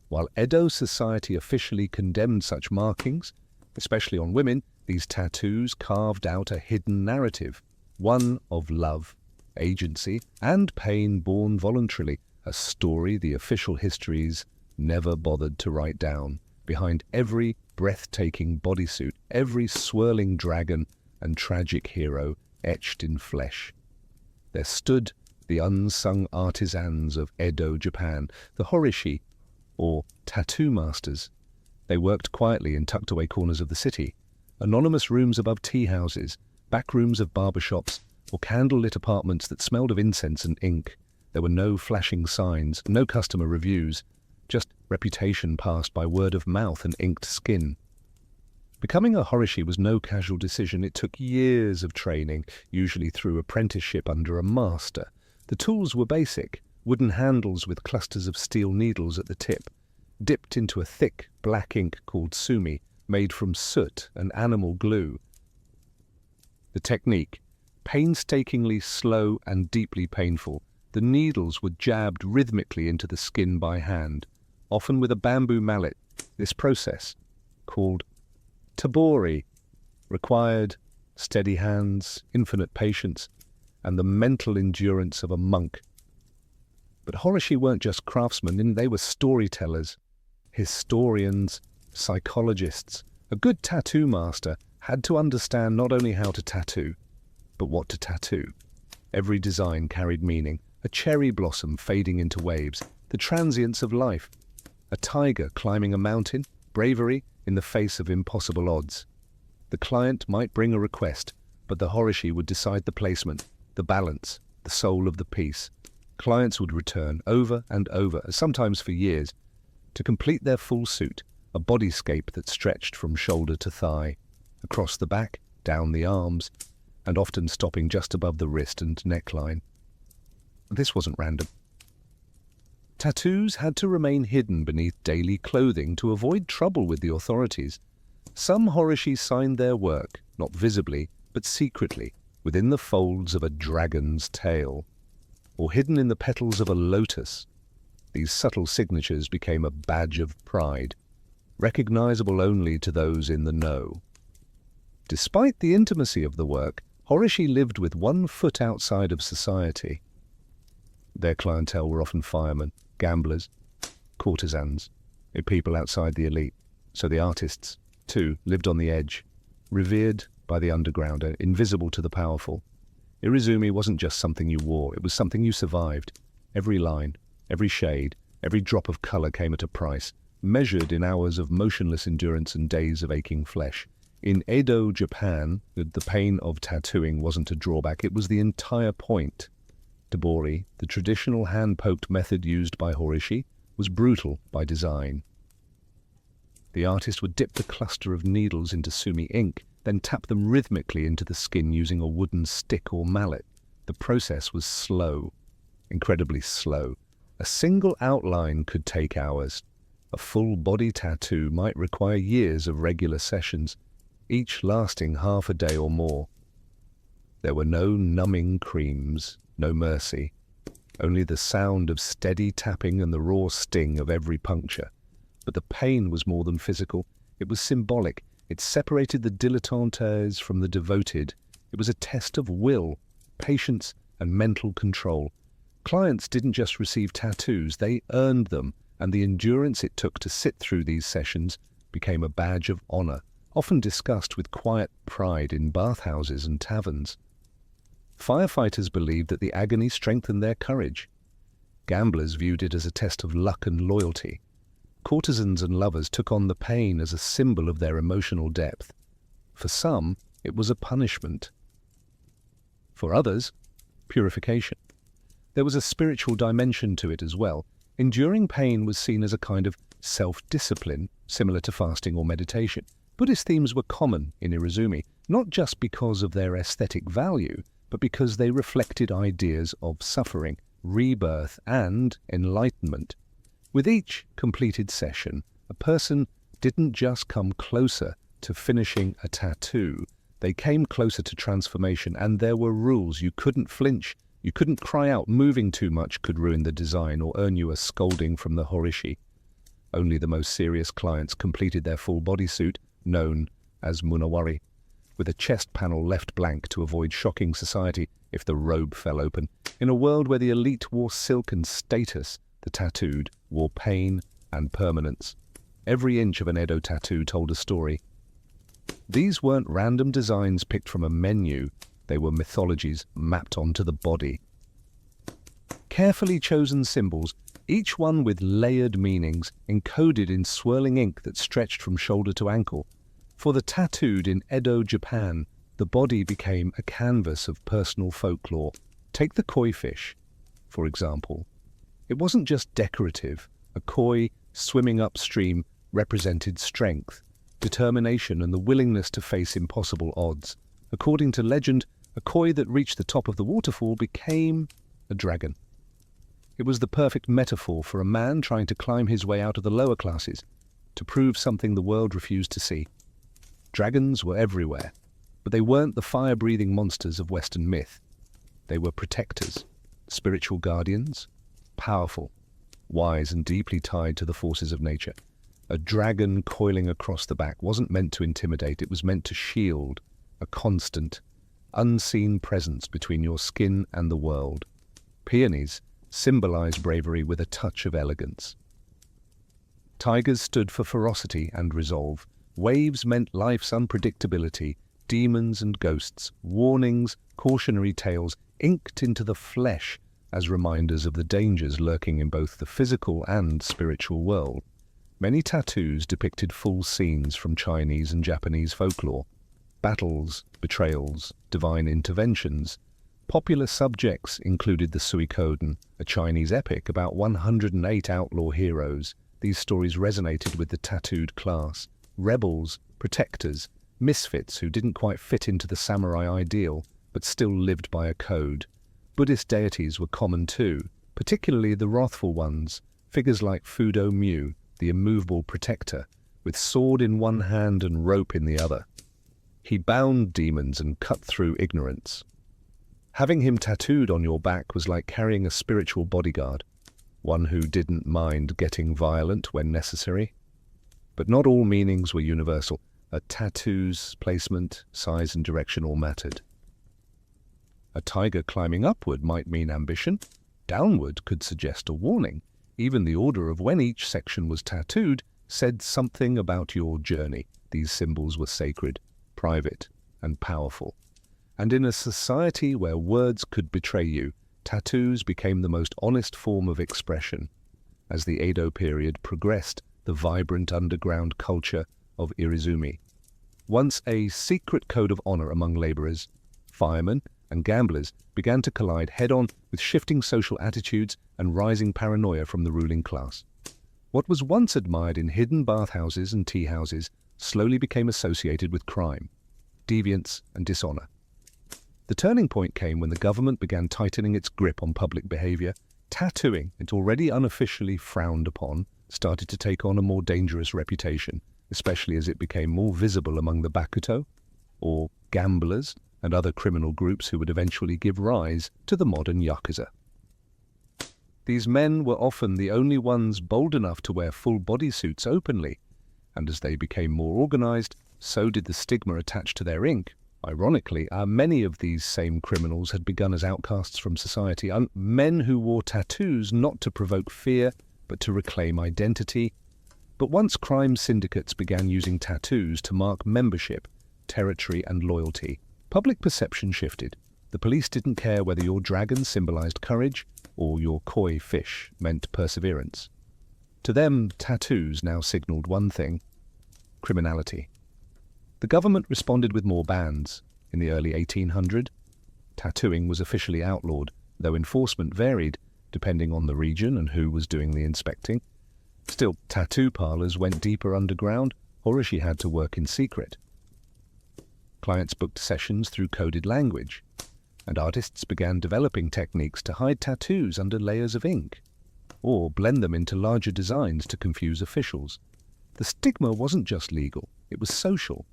While Edo society officially condemned such markings, especially on women, these tattoos carved out a hidden narrative, one of love, agency, and pain born voluntarily, a story the official histories never bothered to write down. Behind every breathtaking bodysuit, every swirling dragon and tragic hero etched in flesh, there stood the unsung artisans of Edo, Japan, the horishi, or tattoo masters. They worked quietly in tucked-away corners of the city, anonymous rooms above tea houses, back rooms of barbershops, or candle-lit apartments that smelled of incense and ink. There were no flashing signs, no customer reviews, just reputation passed by word of mouth and inked skin. Becoming a horishi was no casual decision. It took years of training, usually through apprenticeship under a master. The tools were basic, wooden handles with clusters of steel needles at the tip, dipped into a thick black ink called sumi, made from soot and animal glue. The technique, painstakingly slow and deeply painful, the needles were jabbed rhythmically into the skin by hand, often with a bamboo mallet. This process, called tabori, required steady hands, infinite patience, and the mental endurance of a monk. But horishi weren't just craftsmen, they were storytellers, historians, psychologists. A good tattoo master had to understand not only how to tattoo, but what to tattoo. Every design carried meaning, a cherry blossom fading into waves, the transience of life, a tiger climbing a mountain, bravery in the face of impossible odds. The client might bring a request, but the horishi would decide the placement, the balance, the soul of the piece. Clients would return over and over, sometimes for years, to complete their full suit, a bodyscape that stretched from shoulder to thigh, across the back, down the arms, and often stopping just above the wrist and neckline. This wasn't random. Tattoos had to remain hidden beneath daily clothing to avoid trouble with the authorities. Some horishi signed their work, not visibly, but secretly, within the folds of a dragon's tail, or hidden in the petals of a lotus. These subtle signatures became a badge of pride, recognizable only to those in the know. Despite the intimacy of the work, horishi lived with 1 foot outside of society. Their clientele were often firemen, gamblers, courtesans, people outside the elite. So the artists, too, lived on the edge, revered by the underground, invisible to the powerful. Irizumi wasn't just something you wore, it was something you survived. Every line, every shade, every drop of color came at a price, measured in hours of motionless endurance and days of aching flesh. In Edo, Japan, the pain of tattooing wasn't a drawback, it was the entire point. Tabori, the traditional hand-poked method used by horishi, was brutal by design. The artist would dip the cluster of needles into sumi ink, then tap them rhythmically into the skin using a wooden stick or mallet. The process was slow, incredibly slow. A single outline could take hours. A full body tattoo might require years of regular sessions, each lasting half a day or more. There were no numbing creams, no mercy, only the sound of steady tapping and the raw sting of every puncture. But the pain was more than physical. It was symbolic. It separated the dilettantes from the devoted. It was a test of will, patience, and mental control. Clients didn't just receive tattoos, they earned them, and the endurance it took to sit through these sessions became a badge of honor, often discussed with quiet pride in bathhouses and taverns. Firefighters believed that the agony strengthened their courage. Gamblers viewed it as a test of luck and loyalty. Courtesans and lovers took on the pain as a symbol of their emotional depth. For some, it was a punishment. For others, purification. There was a spiritual dimension to it as well. Enduring pain was seen as a kind of self-discipline, similar to fasting or meditation. Buddhist themes were common in Irizumi, not just because of their aesthetic value, but because they reflected ideas of suffering, rebirth, and enlightenment. With each completed session, a person didn't just come closer to finishing a tattoo, they came closer to transformation, and there were rules. You couldn't flinch, you couldn't cry out. Moving too much could ruin the design or earn you a scolding from the horishi. Only the most serious clients completed their full bodysuit, known as munawari, with a chest panel left blank to avoid shocking society if the robe fell open. In a world where the elite wore silk and status, the tattooed wore pain and permanence. Every inch of an Edo tattoo told a story. These weren't random designs picked from a menu, they were mythologies mapped onto the body. Carefully chosen symbols, each one with layered meanings, encoded in swirling ink that stretched from shoulder to ankle. For the tattooed in Edo, Japan, the body became a canvas of personal folklore. Take the koi fish, for example. It wasn't just decorative. A koi swimming upstream represented strength, determination, and the willingness to face impossible odds. According to legend, a koi that reached the top of the waterfall became a dragon. It was the perfect metaphor for a man trying to climb his way out of the lower classes, to prove something the world refused to see. Dragons were everywhere, but they weren't the fire-breathing monsters of Western myth. They were protectors, spiritual guardians, powerful, wise, and deeply tied to the forces of nature. A dragon coiling across the back wasn't meant to intimidate, it was meant to shield, a constant, unseen presence between your skin and the world. Peonies symbolized bravery with a touch of elegance. Tigers stood for ferocity and resolve. Waves meant life's unpredictability. Demons and ghosts, warnings, cautionary tales, inked into the flesh as reminders of the dangers lurking in both the physical and spiritual world. Many tattoos depicted full scenes from Chinese and Japanese folklore. Battles, betrayals, divine interventions. Popular subjects included the Suikoden, a Chinese epic about 108 outlaw heroes. These stories resonated with the tattooed class. Rebels, protectors, misfits who didn't quite fit into the samurai ideal, but still lived by a code. Buddhist deities were common too, particularly the wrathful ones, figures like Fudo Mu, the immovable protector, with sword in one hand and rope in the other. He bound demons and cut through ignorance. Having him tattooed on your back was like carrying a spiritual bodyguard, one who didn't mind getting violent when necessary. But not all meanings were universal. A tattoo's placement, size and direction all mattered. A tiger climbing upward might mean ambition. Downward could suggest a warning. Even the order of when each section was tattooed said something about your journey. These symbols were sacred, private, and powerful. And in a society where words could betray you, tattoos became the most honest form of expression. As the Edo period progressed, the vibrant underground culture of Irizumi, once a secret code of honor among laborers, firemen, and gamblers, began to collide head-on with shifting social attitudes and rising paranoia from the ruling class. What was once admired in hidden bathhouses and tea houses slowly became associated with crime, deviance, and dishonor. The turning point came when the government began tightening its grip on public behavior. Tattooing, it already unofficially frowned upon, started to take on a more dangerous reputation, especially as it became more visible among the bakuto, or gamblers, and other criminal groups who would eventually give rise to the modern yakuza. These men were often the only ones bold enough to wear full bodysuits openly, and as they became more organized, so did the stigma attached to their ink. Ironically, many of these same criminals had begun as outcasts from society, men who wore tattoos not to provoke fear, but to reclaim identity. But once crime syndicates began using tattoos to mark membership, territory, and loyalty, public perception shifted. The police didn't care whether your dragon symbolized courage or your koi fish meant perseverance. To them, tattoos now signaled one thing: criminality. The government responded with more bans. In the early 1800s, tattooing was officially outlawed, though enforcement varied depending on the region and who was doing the inspecting. Still, tattoo parlors went deeper underground. Horishi had to work in secret. Clients booked sessions through coded language, and artists began developing techniques to hide tattoos under layers of ink, or blend them into larger designs to confuse officials. The stigma wasn't just legal, it was social.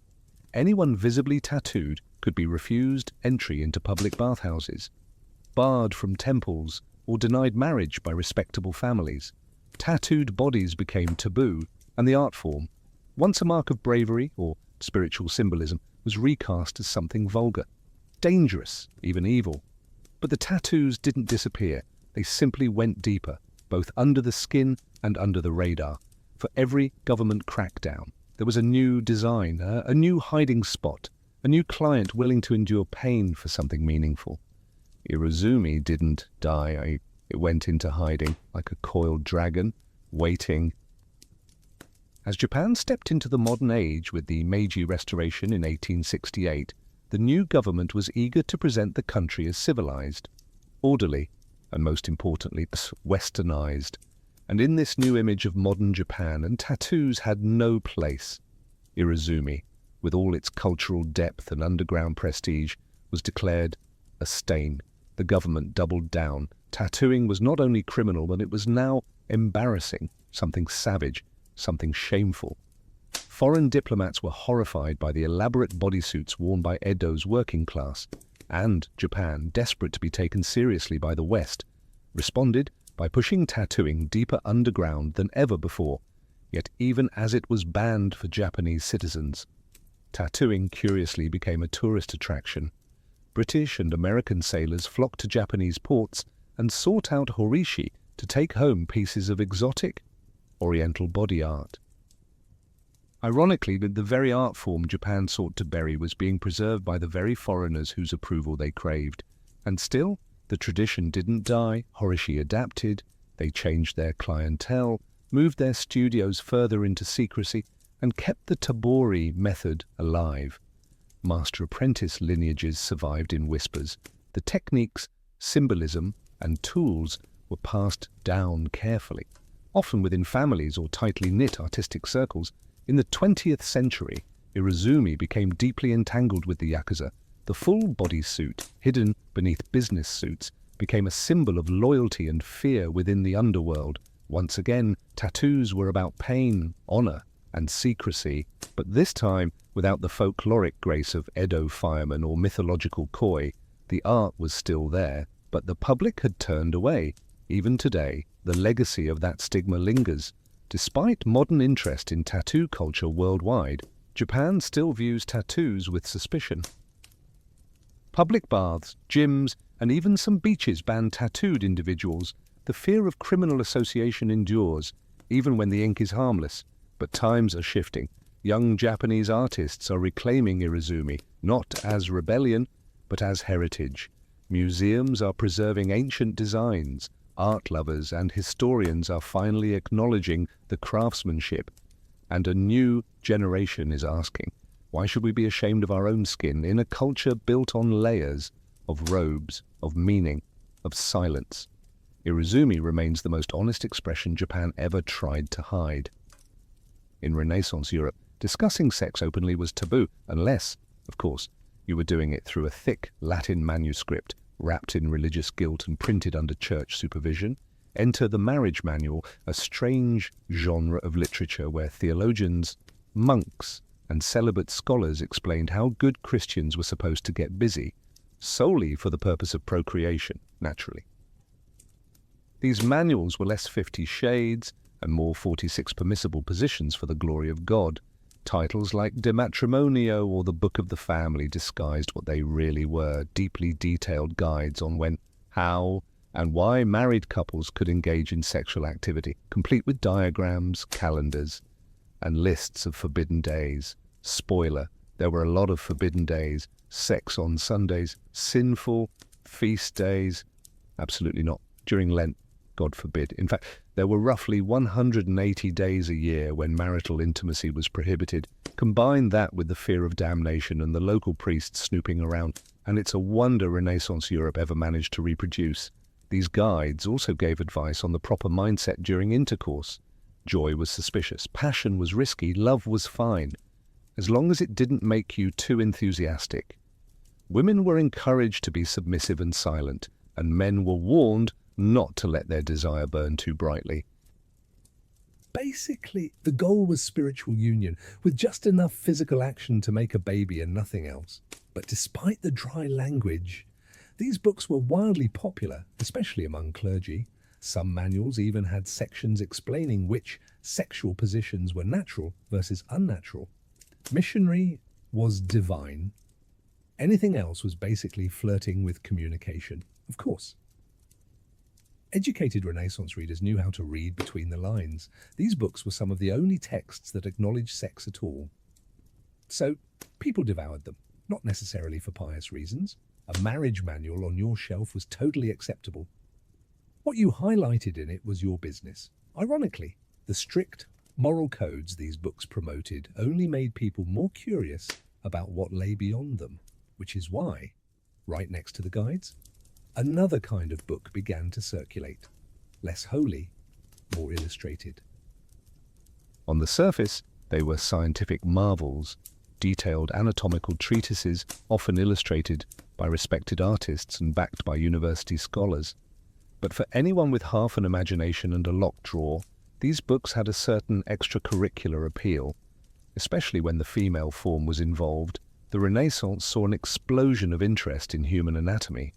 Anyone visibly tattooed could be refused entry into public bathhouses, barred from temples, or denied marriage by respectable families. Tattooed bodies became taboo, and the art form, once a mark of bravery or spiritual symbolism, was recast as something vulgar, dangerous, even evil. But the tattoos didn't disappear. They simply went deeper, both under the skin and under the radar. For every government crackdown, there was a new design, a new hiding spot, a new client willing to endure pain for something meaningful. Irezumi didn't die. It went into hiding like a coiled dragon, waiting. As Japan stepped into the modern age with the Meiji Restoration in 1868, the new government was eager to present the country as civilized, orderly, and most importantly, westernized. And in this new image of modern Japan, and tattoos had no place. Irezumi, with all its cultural depth and underground prestige, was declared a stain. The government doubled down. Tattooing was not only criminal, but it was now embarrassing, something savage, something shameful. Foreign diplomats were horrified by the elaborate bodysuits worn by Edo's working class, and Japan, desperate to be taken seriously by the West, responded by pushing tattooing deeper underground than ever before. Yet even as it was banned for Japanese citizens, tattooing curiously became a tourist attraction. British and American sailors flocked to Japanese ports and sought out Horishi to take home pieces of exotic Oriental body art. Ironically, the very art form Japan sought to bury was being preserved by the very foreigners whose approval they craved. And still, the tradition didn't die. Horishi adapted, they changed their clientele, moved their studios further into secrecy, and kept the tabori method alive. Master-apprentice lineages survived in whispers. The techniques, symbolism, and tools were passed down carefully, often within families or tightly knit artistic circles. In the 20th century, Irezumi became deeply entangled with the yakuza. The full bodysuit, hidden beneath business suits, became a symbol of loyalty and fear within the underworld. Once again, tattoos were about pain, honor, and secrecy, but this time without the folkloric grace of Edo firemen or mythological koi. The art was still there, but the public had turned away. Even today, the legacy of that stigma lingers. Despite modern interest in tattoo culture worldwide, Japan still views tattoos with suspicion. Public baths, gyms, and even some beaches ban tattooed individuals. The fear of criminal association endures, even when the ink is harmless. But times are shifting. Young Japanese artists are reclaiming Irezumi, not as rebellion, but as heritage. Museums are preserving ancient designs. Art lovers and historians are finally acknowledging the craftsmanship. And a new generation is asking, why should we be ashamed of our own skin in a culture built on layers of robes, of meaning, of silence? Irezumi remains the most honest expression Japan ever tried to hide. In Renaissance Europe, discussing sex openly was taboo, unless, of course, You were doing it through a thick Latin manuscript, wrapped in religious gilt and printed under church supervision. Enter the marriage manual, a strange genre of literature where theologians, monks, and celibate scholars explained how good Christians were supposed to get busy, solely for the purpose of procreation, naturally. These manuals were less 50 shades and more 46 permissible positions for the glory of God. Titles like De Matrimonio or The Book of the Family disguised what they really were, deeply detailed guides on when, how, and why married couples could engage in sexual activity, complete with diagrams, calendars, and lists of forbidden days. Spoiler, there were a lot of forbidden days, sex on Sundays, sinful feast days, absolutely not. During Lent, God forbid. In fact, there were roughly 180 days a year when marital intimacy was prohibited. Combine that with the fear of damnation and the local priests snooping around, and it's a wonder Renaissance Europe ever managed to reproduce. These guides also gave advice on the proper mindset during intercourse. Joy was suspicious, passion was risky, love was fine, as long as it didn't make you too enthusiastic. Women were encouraged to be submissive and silent, and men were warned not to let their desire burn too brightly. Basically, the goal was spiritual union, with just enough physical action to make a baby and nothing else. But despite the dry language, these books were wildly popular, especially among clergy. Some manuals even had sections explaining which sexual positions were natural versus unnatural. Missionary was divine. Anything else was basically flirting with communication, of course. Educated Renaissance readers knew how to read between the lines. These books were some of the only texts that acknowledged sex at all. So, people devoured them, not necessarily for pious reasons. A marriage manual on your shelf was totally acceptable. What you highlighted in it was your business. Ironically, the strict moral codes these books promoted only made people more curious about what lay beyond them, which is why, right next to the guides, another kind of book began to circulate, less holy, more illustrated. On the surface, they were scientific marvels, detailed anatomical treatises often illustrated by respected artists and backed by university scholars. But for anyone with half an imagination and a locked drawer, these books had a certain extracurricular appeal. Especially when the female form was involved, the Renaissance saw an explosion of interest in human anatomy.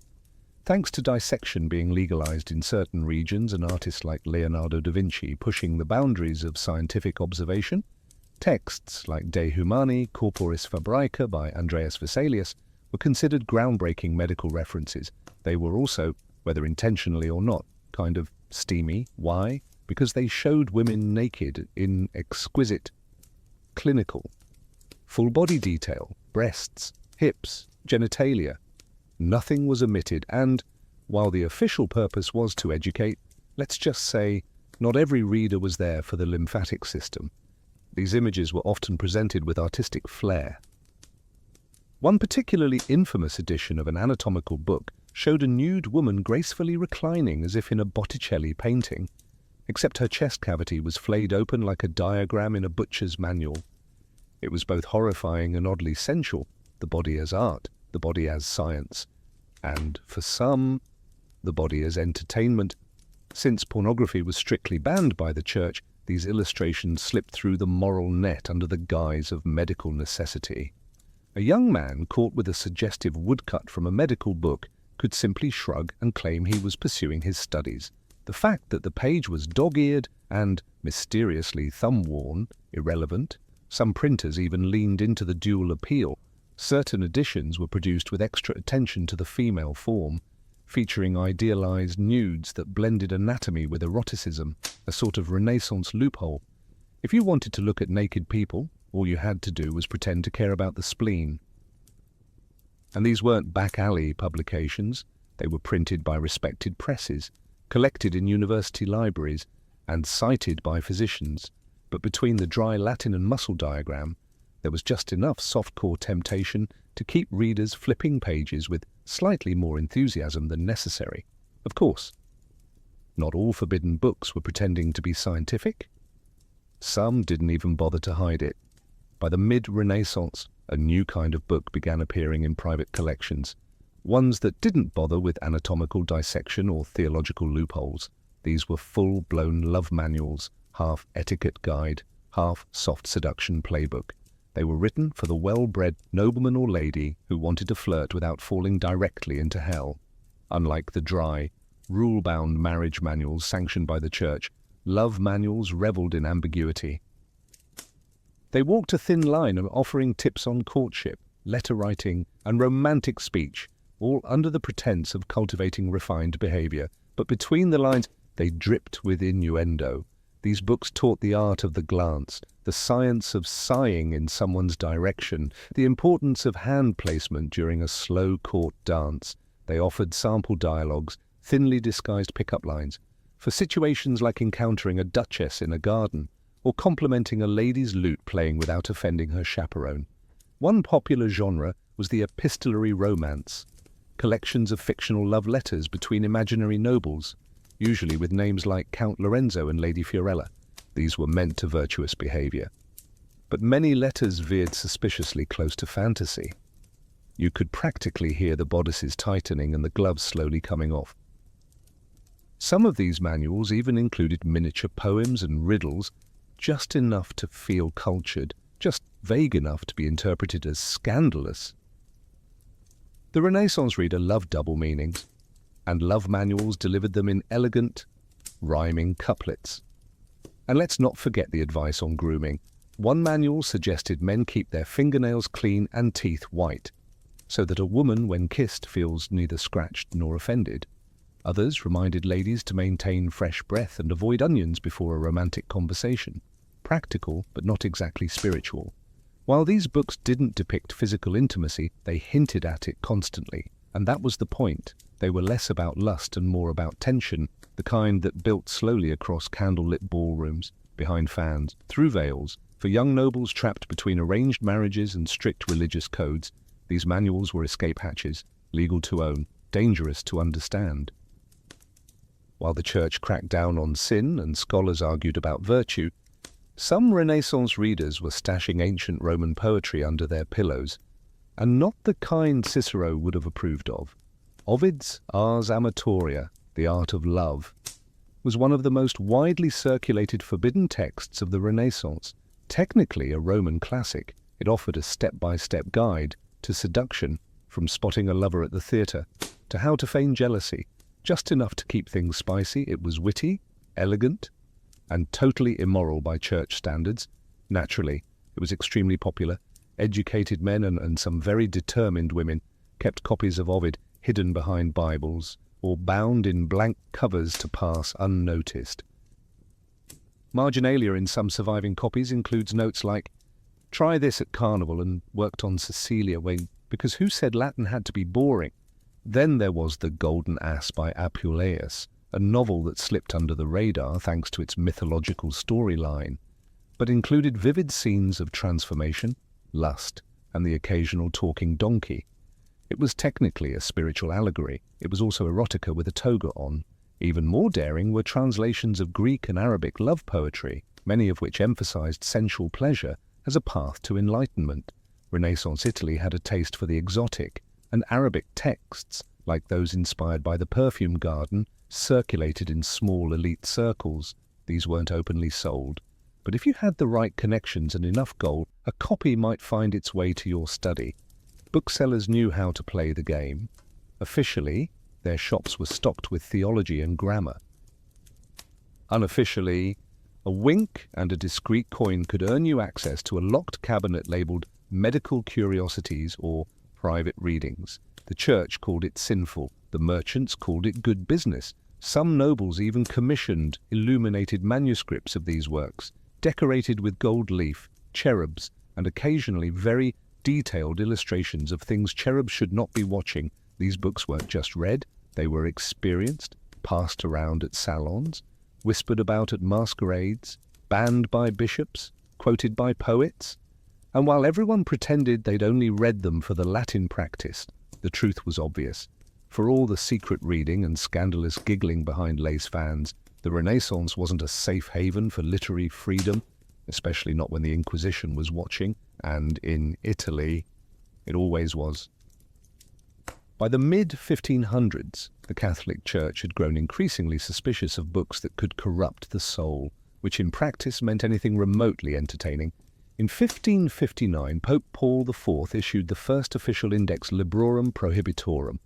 Thanks to dissection being legalized in certain regions and artists like Leonardo da Vinci pushing the boundaries of scientific observation, texts like De Humani Corporis Fabrica by Andreas Vesalius were considered groundbreaking medical references. They were also, whether intentionally or not, kind of steamy. Why? Because they showed women naked in exquisite, clinical, full-body detail, breasts, hips, genitalia. Nothing was omitted, and, while the official purpose was to educate, let's just say, not every reader was there for the lymphatic system. These images were often presented with artistic flair. One particularly infamous edition of an anatomical book showed a nude woman gracefully reclining as if in a Botticelli painting, except her chest cavity was flayed open like a diagram in a butcher's manual. It was both horrifying and oddly sensual, the body as art, the body as science, and, for some, the body as entertainment. Since pornography was strictly banned by the church, these illustrations slipped through the moral net under the guise of medical necessity. A young man caught with a suggestive woodcut from a medical book could simply shrug and claim he was pursuing his studies. The fact that the page was dog-eared and, mysteriously thumb-worn, irrelevant. Some printers even leaned into the dual appeal. Certain editions were produced with extra attention to the female form, featuring idealized nudes that blended anatomy with eroticism, a sort of Renaissance loophole. If you wanted to look at naked people, all you had to do was pretend to care about the spleen. And these weren't back-alley publications. They were printed by respected presses, collected in university libraries, and cited by physicians. But between the dry Latin and muscle diagram, there was just enough softcore temptation to keep readers flipping pages with slightly more enthusiasm than necessary. Of course, not all forbidden books were pretending to be scientific. Some didn't even bother to hide it. By the mid-Renaissance, A new kind of book began appearing in private collections, ones that didn't bother with anatomical dissection or theological loopholes. These were full-blown love manuals, half etiquette guide, half soft seduction playbook. They were written for the well-bred nobleman or lady who wanted to flirt without falling directly into hell. Unlike the dry, rule-bound marriage manuals sanctioned by the church, love manuals reveled in ambiguity. They walked a thin line of offering tips on courtship, letter writing, and romantic speech, all under the pretense of cultivating refined behavior. But between the lines, they dripped with innuendo. These books taught the art of the glance, the science of sighing in someone's direction, the importance of hand placement during a slow court dance. They offered sample dialogues, thinly disguised pickup lines, for situations like encountering a duchess in a garden, or complimenting a lady's lute playing without offending her chaperone. One popular genre was the epistolary romance, collections of fictional love letters between imaginary nobles, usually with names like Count Lorenzo and Lady Fiorella. These were meant to virtuous behavior. But many letters veered suspiciously close to fantasy. You could practically hear the bodices tightening and the gloves slowly coming off. Some of these manuals even included miniature poems and riddles, just enough to feel cultured, just vague enough to be interpreted as scandalous. The Renaissance reader loved double meanings, and love manuals delivered them in elegant, rhyming couplets. And let's not forget the advice on grooming. One manual suggested men keep their fingernails clean and teeth white, so that a woman, when kissed, feels neither scratched nor offended. Others reminded ladies to maintain fresh breath and avoid onions before a romantic conversation. Practical, but not exactly spiritual. While these books didn't depict physical intimacy, they hinted at it constantly. And that was the point. They were less about lust and more about tension, the kind that built slowly across candlelit ballrooms, behind fans, through veils. For young nobles trapped between arranged marriages and strict religious codes, these manuals were escape hatches, legal to own, dangerous to understand. While the church cracked down on sin and scholars argued about virtue, some Renaissance readers were stashing ancient Roman poetry under their pillows, and not the kind Cicero would have approved of. Ovid's Ars Amatoria, the art of love, was one of the most widely circulated forbidden texts of the Renaissance. Technically a Roman classic, it offered a step-by-step guide to seduction, from spotting a lover at the theatre to how to feign jealousy. Just enough to keep things spicy, it was witty, elegant, and totally immoral by church standards. Naturally, it was extremely popular. Educated men and some very determined women kept copies of Ovid hidden behind Bibles or bound in blank covers to pass unnoticed. Marginalia in some surviving copies includes notes like, "Try this at Carnival," and worked on Cecilia because who said Latin had to be boring? Then there was The Golden Ass by Apuleius, a novel that slipped under the radar thanks to its mythological storyline, but included vivid scenes of transformation, lust, and the occasional talking donkey. It was technically a spiritual allegory. It was also erotica with a toga on. Even more daring were translations of Greek and Arabic love poetry, many of which emphasized sensual pleasure as a path to enlightenment. Renaissance Italy had a taste for the exotic, and Arabic texts, like those inspired by the perfume garden, circulated in small elite circles. These weren't openly sold, but if you had the right connections and enough gold, a copy might find its way to your study. Booksellers knew how to play the game. Officially, their shops were stocked with theology and grammar. Unofficially, a wink and a discreet coin could earn you access to a locked cabinet labeled medical curiosities or private readings. The church called it sinful. The merchants called it good business. Some nobles even commissioned illuminated manuscripts of these works, decorated with gold leaf, cherubs, and occasionally very detailed illustrations of things cherubs should not be watching. These books weren't just read, they were experienced, passed around at salons, whispered about at masquerades, banned by bishops, quoted by poets. And while everyone pretended they'd only read them for the Latin practice, the truth was obvious. For all the secret reading and scandalous giggling behind lace fans, the Renaissance wasn't a safe haven for literary freedom. especially not when the Inquisition was watching, and in Italy, it always was. By the mid-1500s, the Catholic Church had grown increasingly suspicious of books that could corrupt the soul, which in practice meant anything remotely entertaining. In 1559, Pope Paul IV issued the first official Index Librorum Prohibitorum,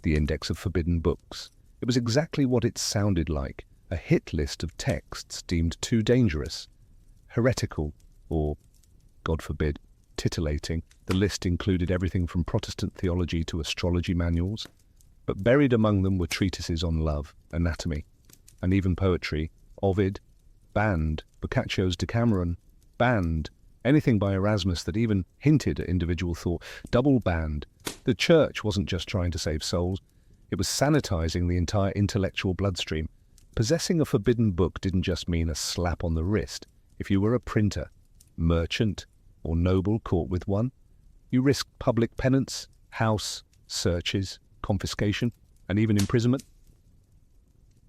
the Index of Forbidden Books. It was exactly what it sounded like, a hit list of texts deemed too dangerous, heretical, or, God forbid, titillating. The list included everything from Protestant theology to astrology manuals, but buried among them were treatises on love, anatomy, and even poetry. Ovid, banned. Boccaccio's Decameron, banned. Anything by Erasmus that even hinted at individual thought, double banned. The Church wasn't just trying to save souls, it was sanitizing the entire intellectual bloodstream. Possessing a forbidden book didn't just mean a slap on the wrist. If you were a printer, merchant, or noble caught with one, you risked public penance, house searches, confiscation, and even imprisonment.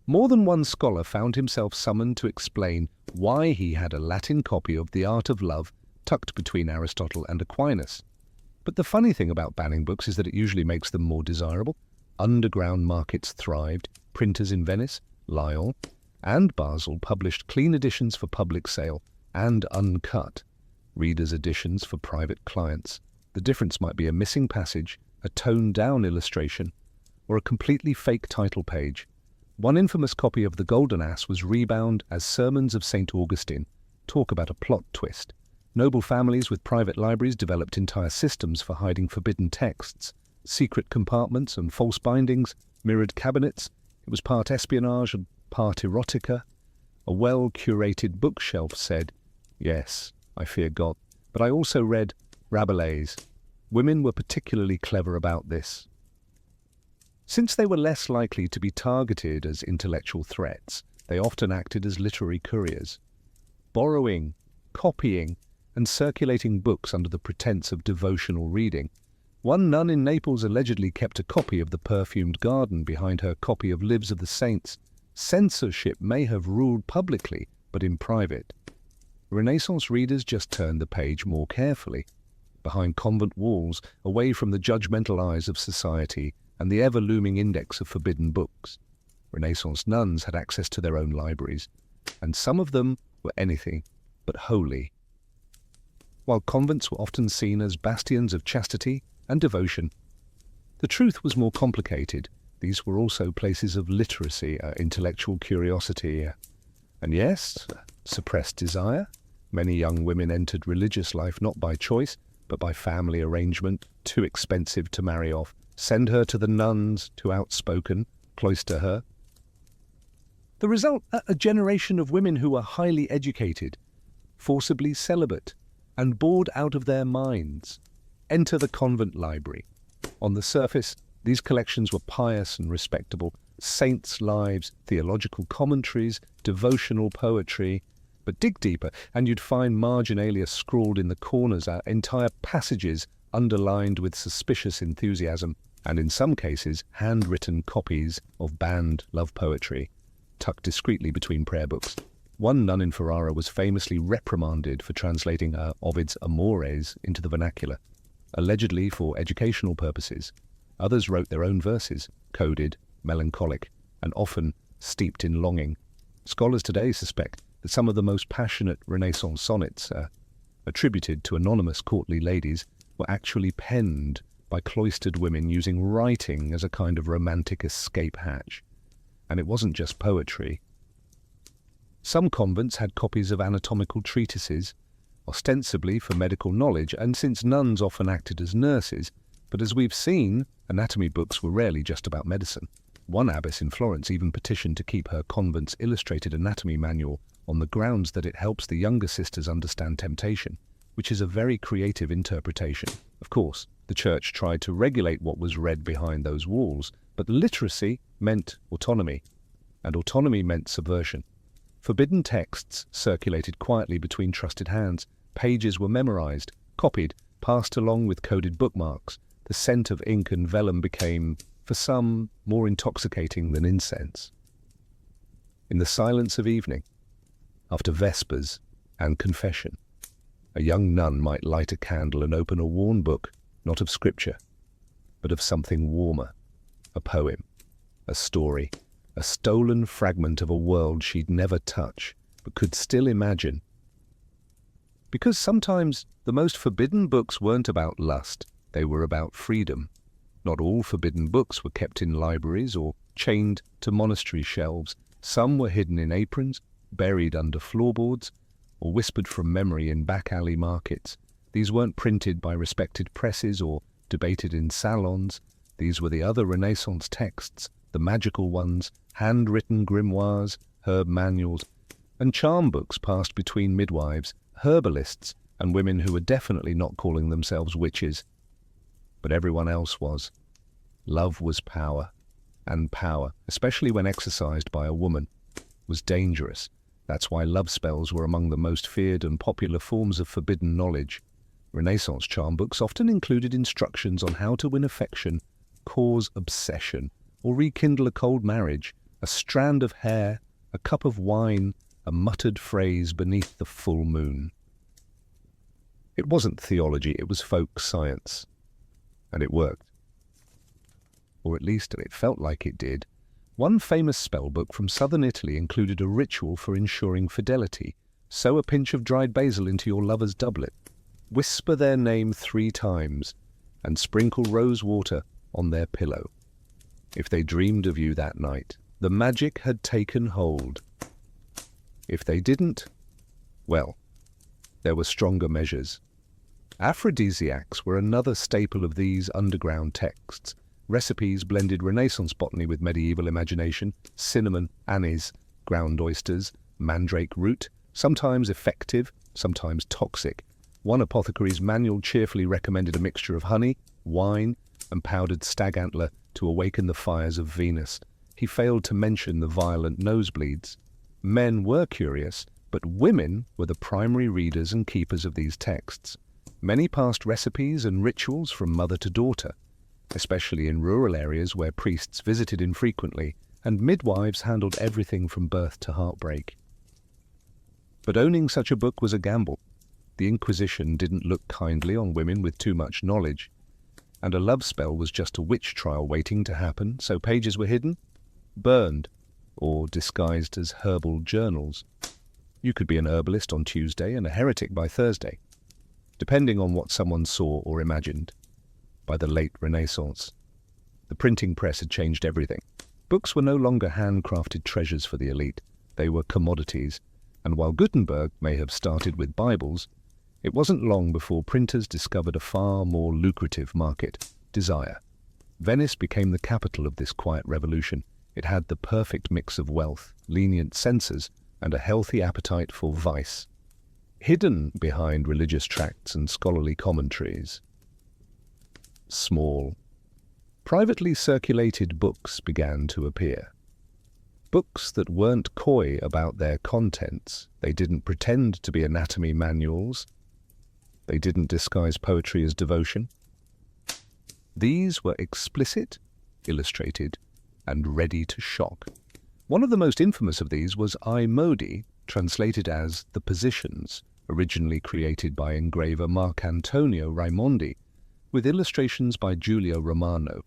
More than one scholar found himself summoned to explain why he had a Latin copy of The Art of Love tucked between Aristotle and Aquinas. But the funny thing about banning books is that it usually makes them more desirable. Underground markets thrived. Printers in Venice, Lyon, and Basel published clean editions for public sale and uncut readers' editions for private clients. The difference might be a missing passage, a toned-down illustration, or a completely fake title page. One infamous copy of The Golden Ass was rebound as Sermons of St. Augustine. Talk about a plot twist. Noble families with private libraries developed entire systems for hiding forbidden texts, secret compartments and false bindings, mirrored cabinets. It was part espionage and part erotica. A well-curated bookshelf said, "Yes, I fear God, but I also read Rabelais." Women were particularly clever about this. Since they were less likely to be targeted as intellectual threats, they often acted as literary couriers, borrowing, copying, and circulating books under the pretense of devotional reading. One nun in Naples allegedly kept a copy of The Perfumed Garden behind her copy of Lives of the Saints. Censorship may have ruled publicly, but in private. Renaissance readers just turned the page more carefully. Behind convent walls, away from the judgmental eyes of society and the ever-looming index of forbidden books, Renaissance nuns had access to their own libraries, and some of them were anything but holy. While convents were often seen as bastions of chastity and devotion, the truth was more complicated. These were also places of literacy, intellectual curiosity, and yes, suppressed desire. Many young women entered religious life not by choice, but by family arrangement. Too expensive to marry off. Send her to the nuns, too outspoken. Cloister her. The result, a generation of women who were highly educated, forcibly celibate, and bored out of their minds. Enter the convent library. On the surface, these collections were pious and respectable. Saints' lives, theological commentaries, devotional poetry. But dig deeper, and you'd find marginalia scrawled in the corners, entire passages underlined with suspicious enthusiasm, and in some cases, handwritten copies of banned love poetry, tucked discreetly between prayer books. One nun in Ferrara was famously reprimanded for translating Ovid's Amores into the vernacular, allegedly for educational purposes. Others wrote their own verses, coded, melancholic, and often steeped in longing. Scholars today suspect that some of the most passionate Renaissance sonnets, attributed to anonymous courtly ladies, were actually penned by cloistered women using writing as a kind of romantic escape hatch. And it wasn't just poetry. Some convents had copies of anatomical treatises, ostensibly for medical knowledge, and since nuns often acted as nurses, but as we've seen, anatomy books were rarely just about medicine. One abbess in Florence even petitioned to keep her convent's illustrated anatomy manual on the grounds that it helps the younger sisters understand temptation, which is a very creative interpretation. Of course, the church tried to regulate what was read behind those walls, but literacy meant autonomy, and autonomy meant subversion. Forbidden texts circulated quietly between trusted hands. Pages were memorized, copied, passed along with coded bookmarks. The scent of ink and vellum became, for some, more intoxicating than incense. In the silence of evening, after Vespers, and confession. A young nun might light a candle and open a worn book, not of scripture, but of something warmer, a poem, a story, a stolen fragment of a world she'd never touch, but could still imagine. Because sometimes the most forbidden books weren't about lust, they were about freedom. Not all forbidden books were kept in libraries or chained to monastery shelves. Some were hidden in aprons, buried under floorboards, or whispered from memory in back-alley markets. These weren't printed by respected presses or debated in salons. These were the other Renaissance texts, the magical ones, handwritten grimoires, herb manuals, and charm books passed between midwives, herbalists, and women who were definitely not calling themselves witches. But everyone else was. Love was power, and power, especially when exercised by a woman, was dangerous. That's why love spells were among the most feared and popular forms of forbidden knowledge. Renaissance charm books often included instructions on how to win affection, cause obsession, or rekindle a cold marriage, a strand of hair, a cup of wine, a muttered phrase beneath the full moon. It wasn't theology, it was folk science. And it worked. Or at least it felt like it did. One famous spell book from southern Italy included a ritual for ensuring fidelity. Sew a pinch of dried basil into your lover's doublet. Whisper their name 3 times and sprinkle rose water on their pillow. If they dreamed of you that night, the magic had taken hold. If they didn't, well, there were stronger measures. Aphrodisiacs were another staple of these underground texts. Recipes blended Renaissance botany with medieval imagination: cinnamon, anise, ground oysters, mandrake root, sometimes effective, sometimes toxic. One apothecary's manual cheerfully recommended a mixture of honey, wine, and powdered stag antler to awaken the fires of Venus. He failed to mention the violent nosebleeds. Men were curious, but women were the primary readers and keepers of these texts. Many passed recipes and rituals from mother to daughter, especially in rural areas where priests visited infrequently, and midwives handled everything from birth to heartbreak. But owning such a book was a gamble. The Inquisition didn't look kindly on women with too much knowledge, and a love spell was just a witch trial waiting to happen, so pages were hidden, burned, or disguised as herbal journals. You could be an herbalist on Tuesday and a heretic by Thursday, depending on what someone saw or imagined. By the late Renaissance, the printing press had changed everything. Books were no longer handcrafted treasures for the elite. They were commodities, and while Gutenberg may have started with Bibles, it wasn't long before printers discovered a far more lucrative market: desire. Venice became the capital of this quiet revolution. It had the perfect mix of wealth, lenient censors, and a healthy appetite for vice. Hidden behind religious tracts and scholarly commentaries, small, privately circulated books began to appear. Books that weren't coy about their contents. They didn't pretend to be anatomy manuals. They didn't disguise poetry as devotion. These were explicit, illustrated, and ready to shock. One of the most infamous of these was I Modi, translated as The Positions, originally created by engraver Marcantonio Raimondi, with illustrations by Giulio Romano.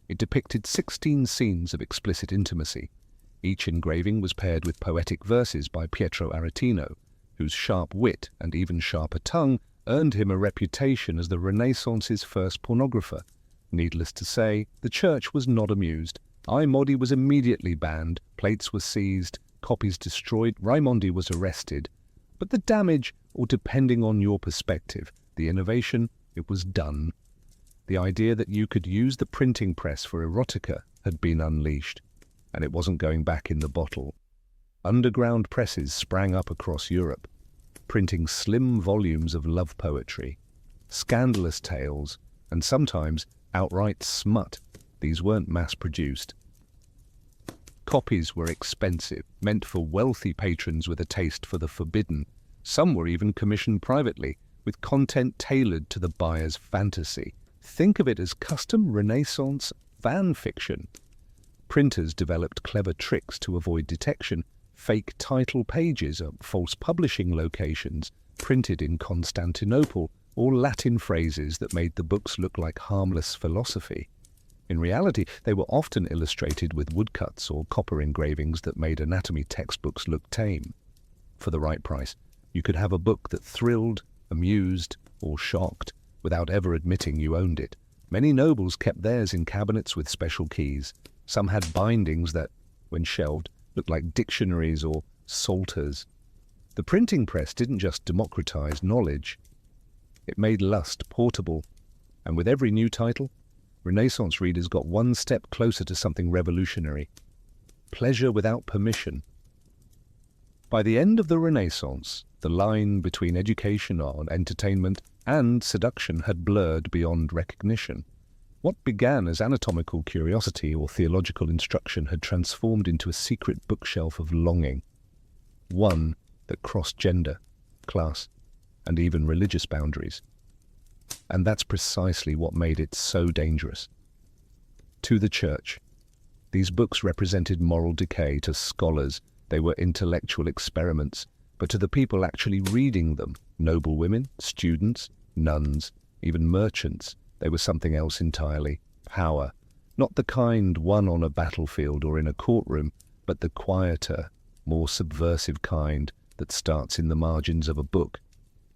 It depicted 16 scenes of explicit intimacy. Each engraving was paired with poetic verses by Pietro Aretino, whose sharp wit and even sharper tongue earned him a reputation as the Renaissance's first pornographer. Needless to say, the church was not amused. I Modi was immediately banned, plates were seized, copies destroyed, Raimondi was arrested. But the damage, or depending on your perspective, the innovation, it was done. The idea that you could use the printing press for erotica had been unleashed, and it wasn't going back in the bottle. Underground presses sprang up across Europe, printing slim volumes of love poetry, scandalous tales, and sometimes outright smut. These weren't mass-produced. Copies were expensive, meant for wealthy patrons with a taste for the forbidden. Some were even commissioned privately, with content tailored to the buyer's fantasy. Think of it as custom Renaissance fan fiction. Printers developed clever tricks to avoid detection. fake title pages at false publishing locations, printed in Constantinople, or Latin phrases that made the books look like harmless philosophy. In reality, they were often illustrated with woodcuts or copper engravings that made anatomy textbooks look tame. For the right price, you could have a book that thrilled, amused, or shocked without ever admitting you owned it. Many nobles kept theirs in cabinets with special keys. Some had bindings that, when shelved, looked like dictionaries or psalters. The printing press didn't just democratize knowledge, it made lust portable. And with every new title, Renaissance readers got one step closer to something revolutionary: pleasure without permission. By the end of the Renaissance, the line between education or entertainment and seduction had blurred beyond recognition. What began as anatomical curiosity or theological instruction had transformed into a secret bookshelf of longing, one that crossed gender, class, and even religious boundaries. And that's precisely what made it so dangerous. To the church, these books represented moral decay. To scholars, they were intellectual experiments. But to the people actually reading them, noble women, students, nuns, even merchants, they were something else entirely: power. Not the kind won on a battlefield or in a courtroom, but the quieter, more subversive kind that starts in the margins of a book.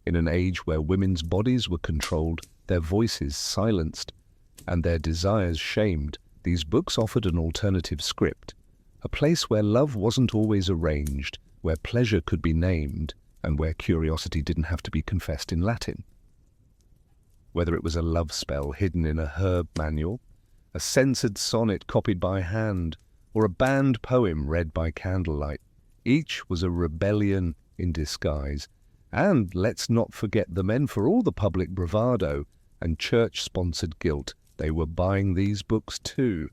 In an age where women's bodies were controlled, their voices silenced, and their desires shamed, these books offered an alternative script, a place where love wasn't always arranged, where pleasure could be named, and where curiosity didn't have to be confessed in Latin. Whether it was a love spell hidden in a herb manual, a censored sonnet copied by hand, or a banned poem read by candlelight, each was a rebellion in disguise. And let's not forget the men. For all the public bravado and church-sponsored guilt, they were buying these books too.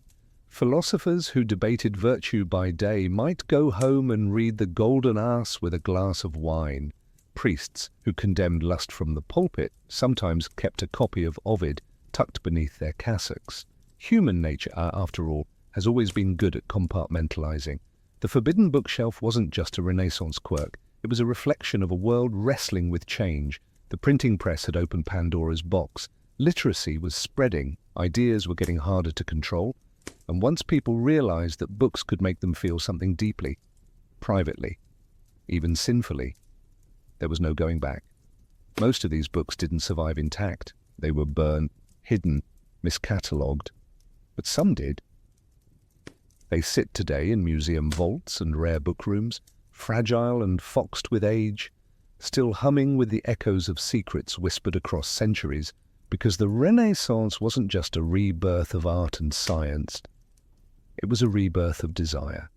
Philosophers who debated virtue by day might go home and read The Golden Ass with a glass of wine. Priests who condemned lust from the pulpit sometimes kept a copy of Ovid tucked beneath their cassocks. Human nature, after all, has always been good at compartmentalizing. The forbidden bookshelf wasn't just a Renaissance quirk. It was a reflection of a world wrestling with change. The printing press had opened Pandora's box. Literacy was spreading. Ideas were getting harder to control. And once people realized that books could make them feel something deeply, privately, even sinfully, there was no going back. Most of these books didn't survive intact. They were burnt, hidden, miscatalogued. But some did. They sit today in museum vaults and rare book rooms, fragile and foxed with age, still humming with the echoes of secrets whispered across centuries, because the Renaissance wasn't just a rebirth of art and science. It was a rebirth of desire.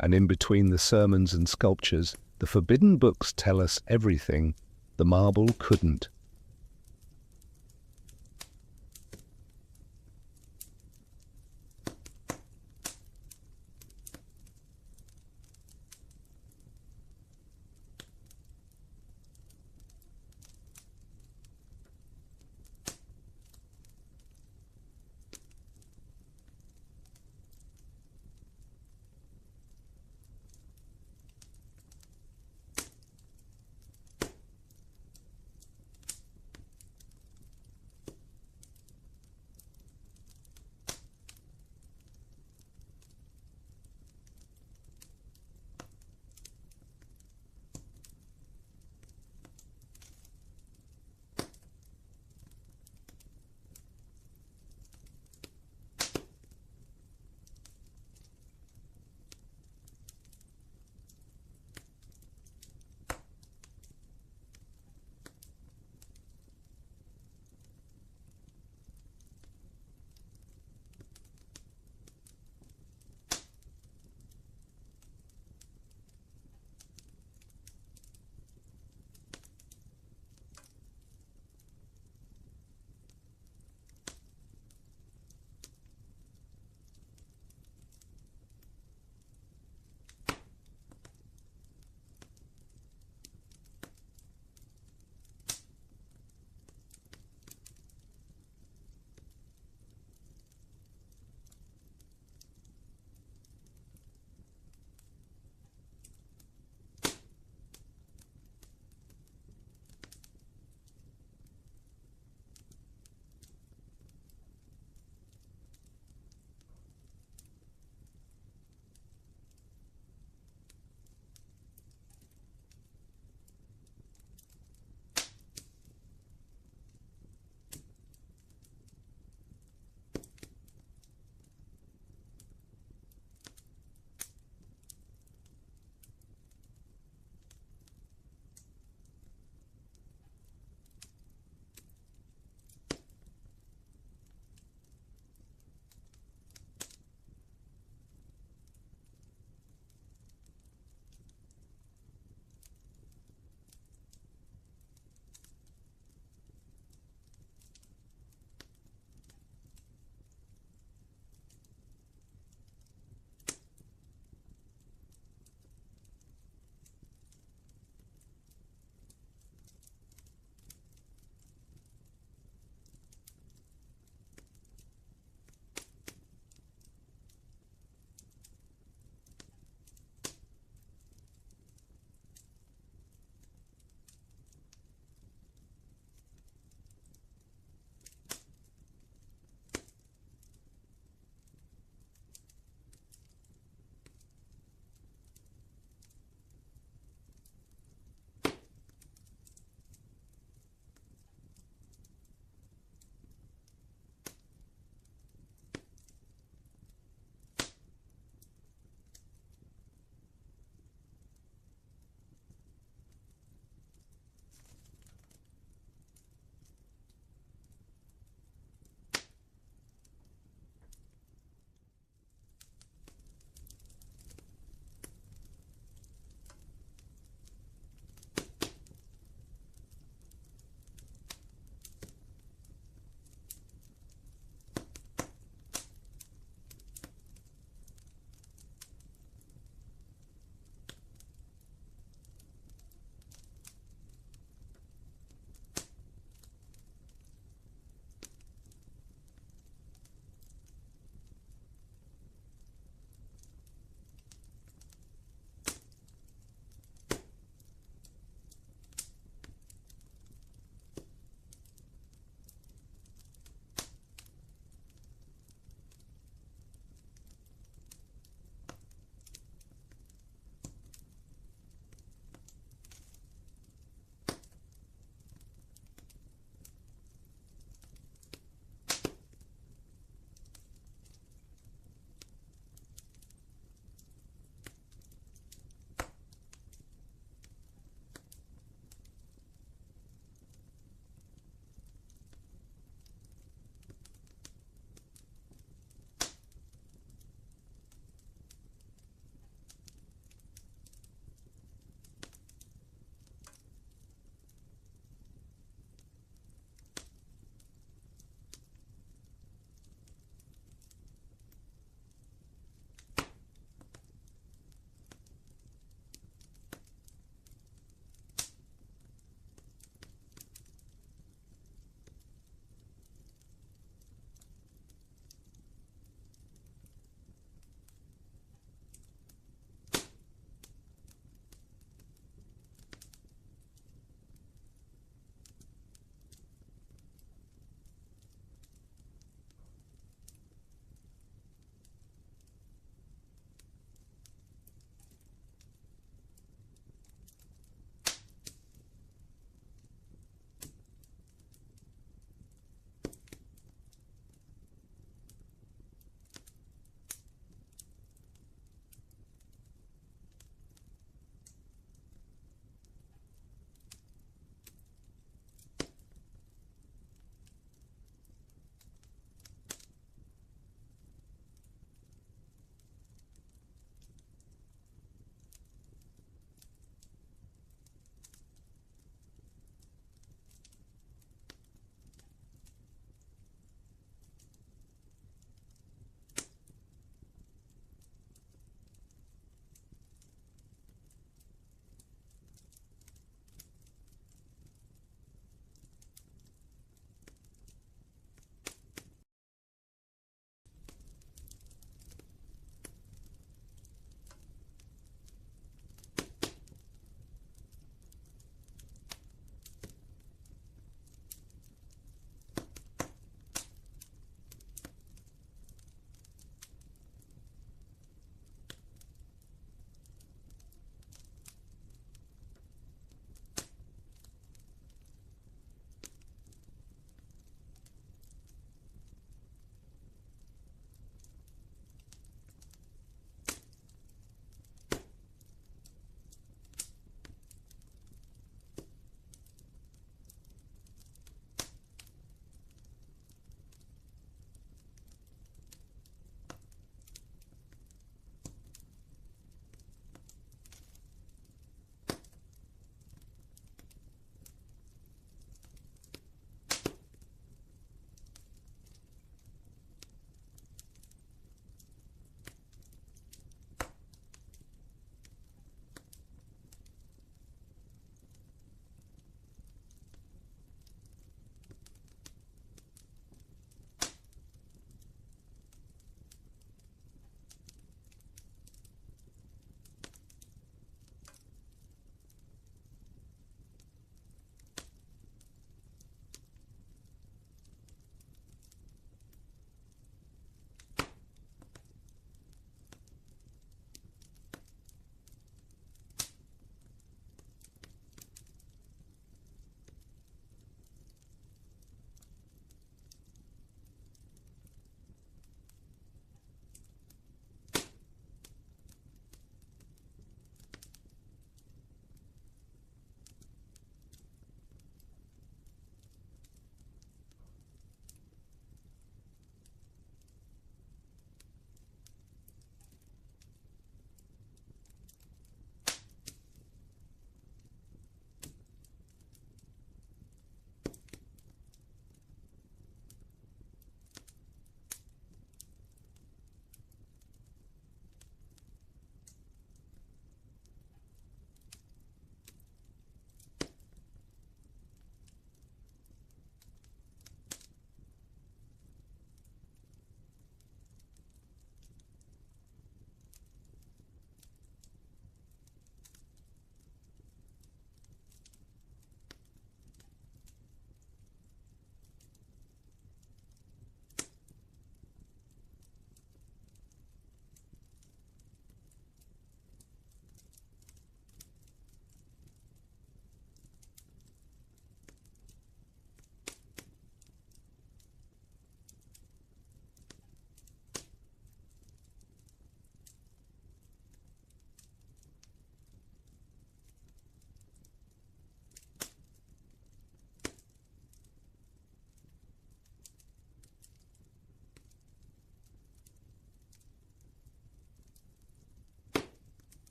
And in between the sermons and sculptures, the forbidden books tell us everything the marble couldn't.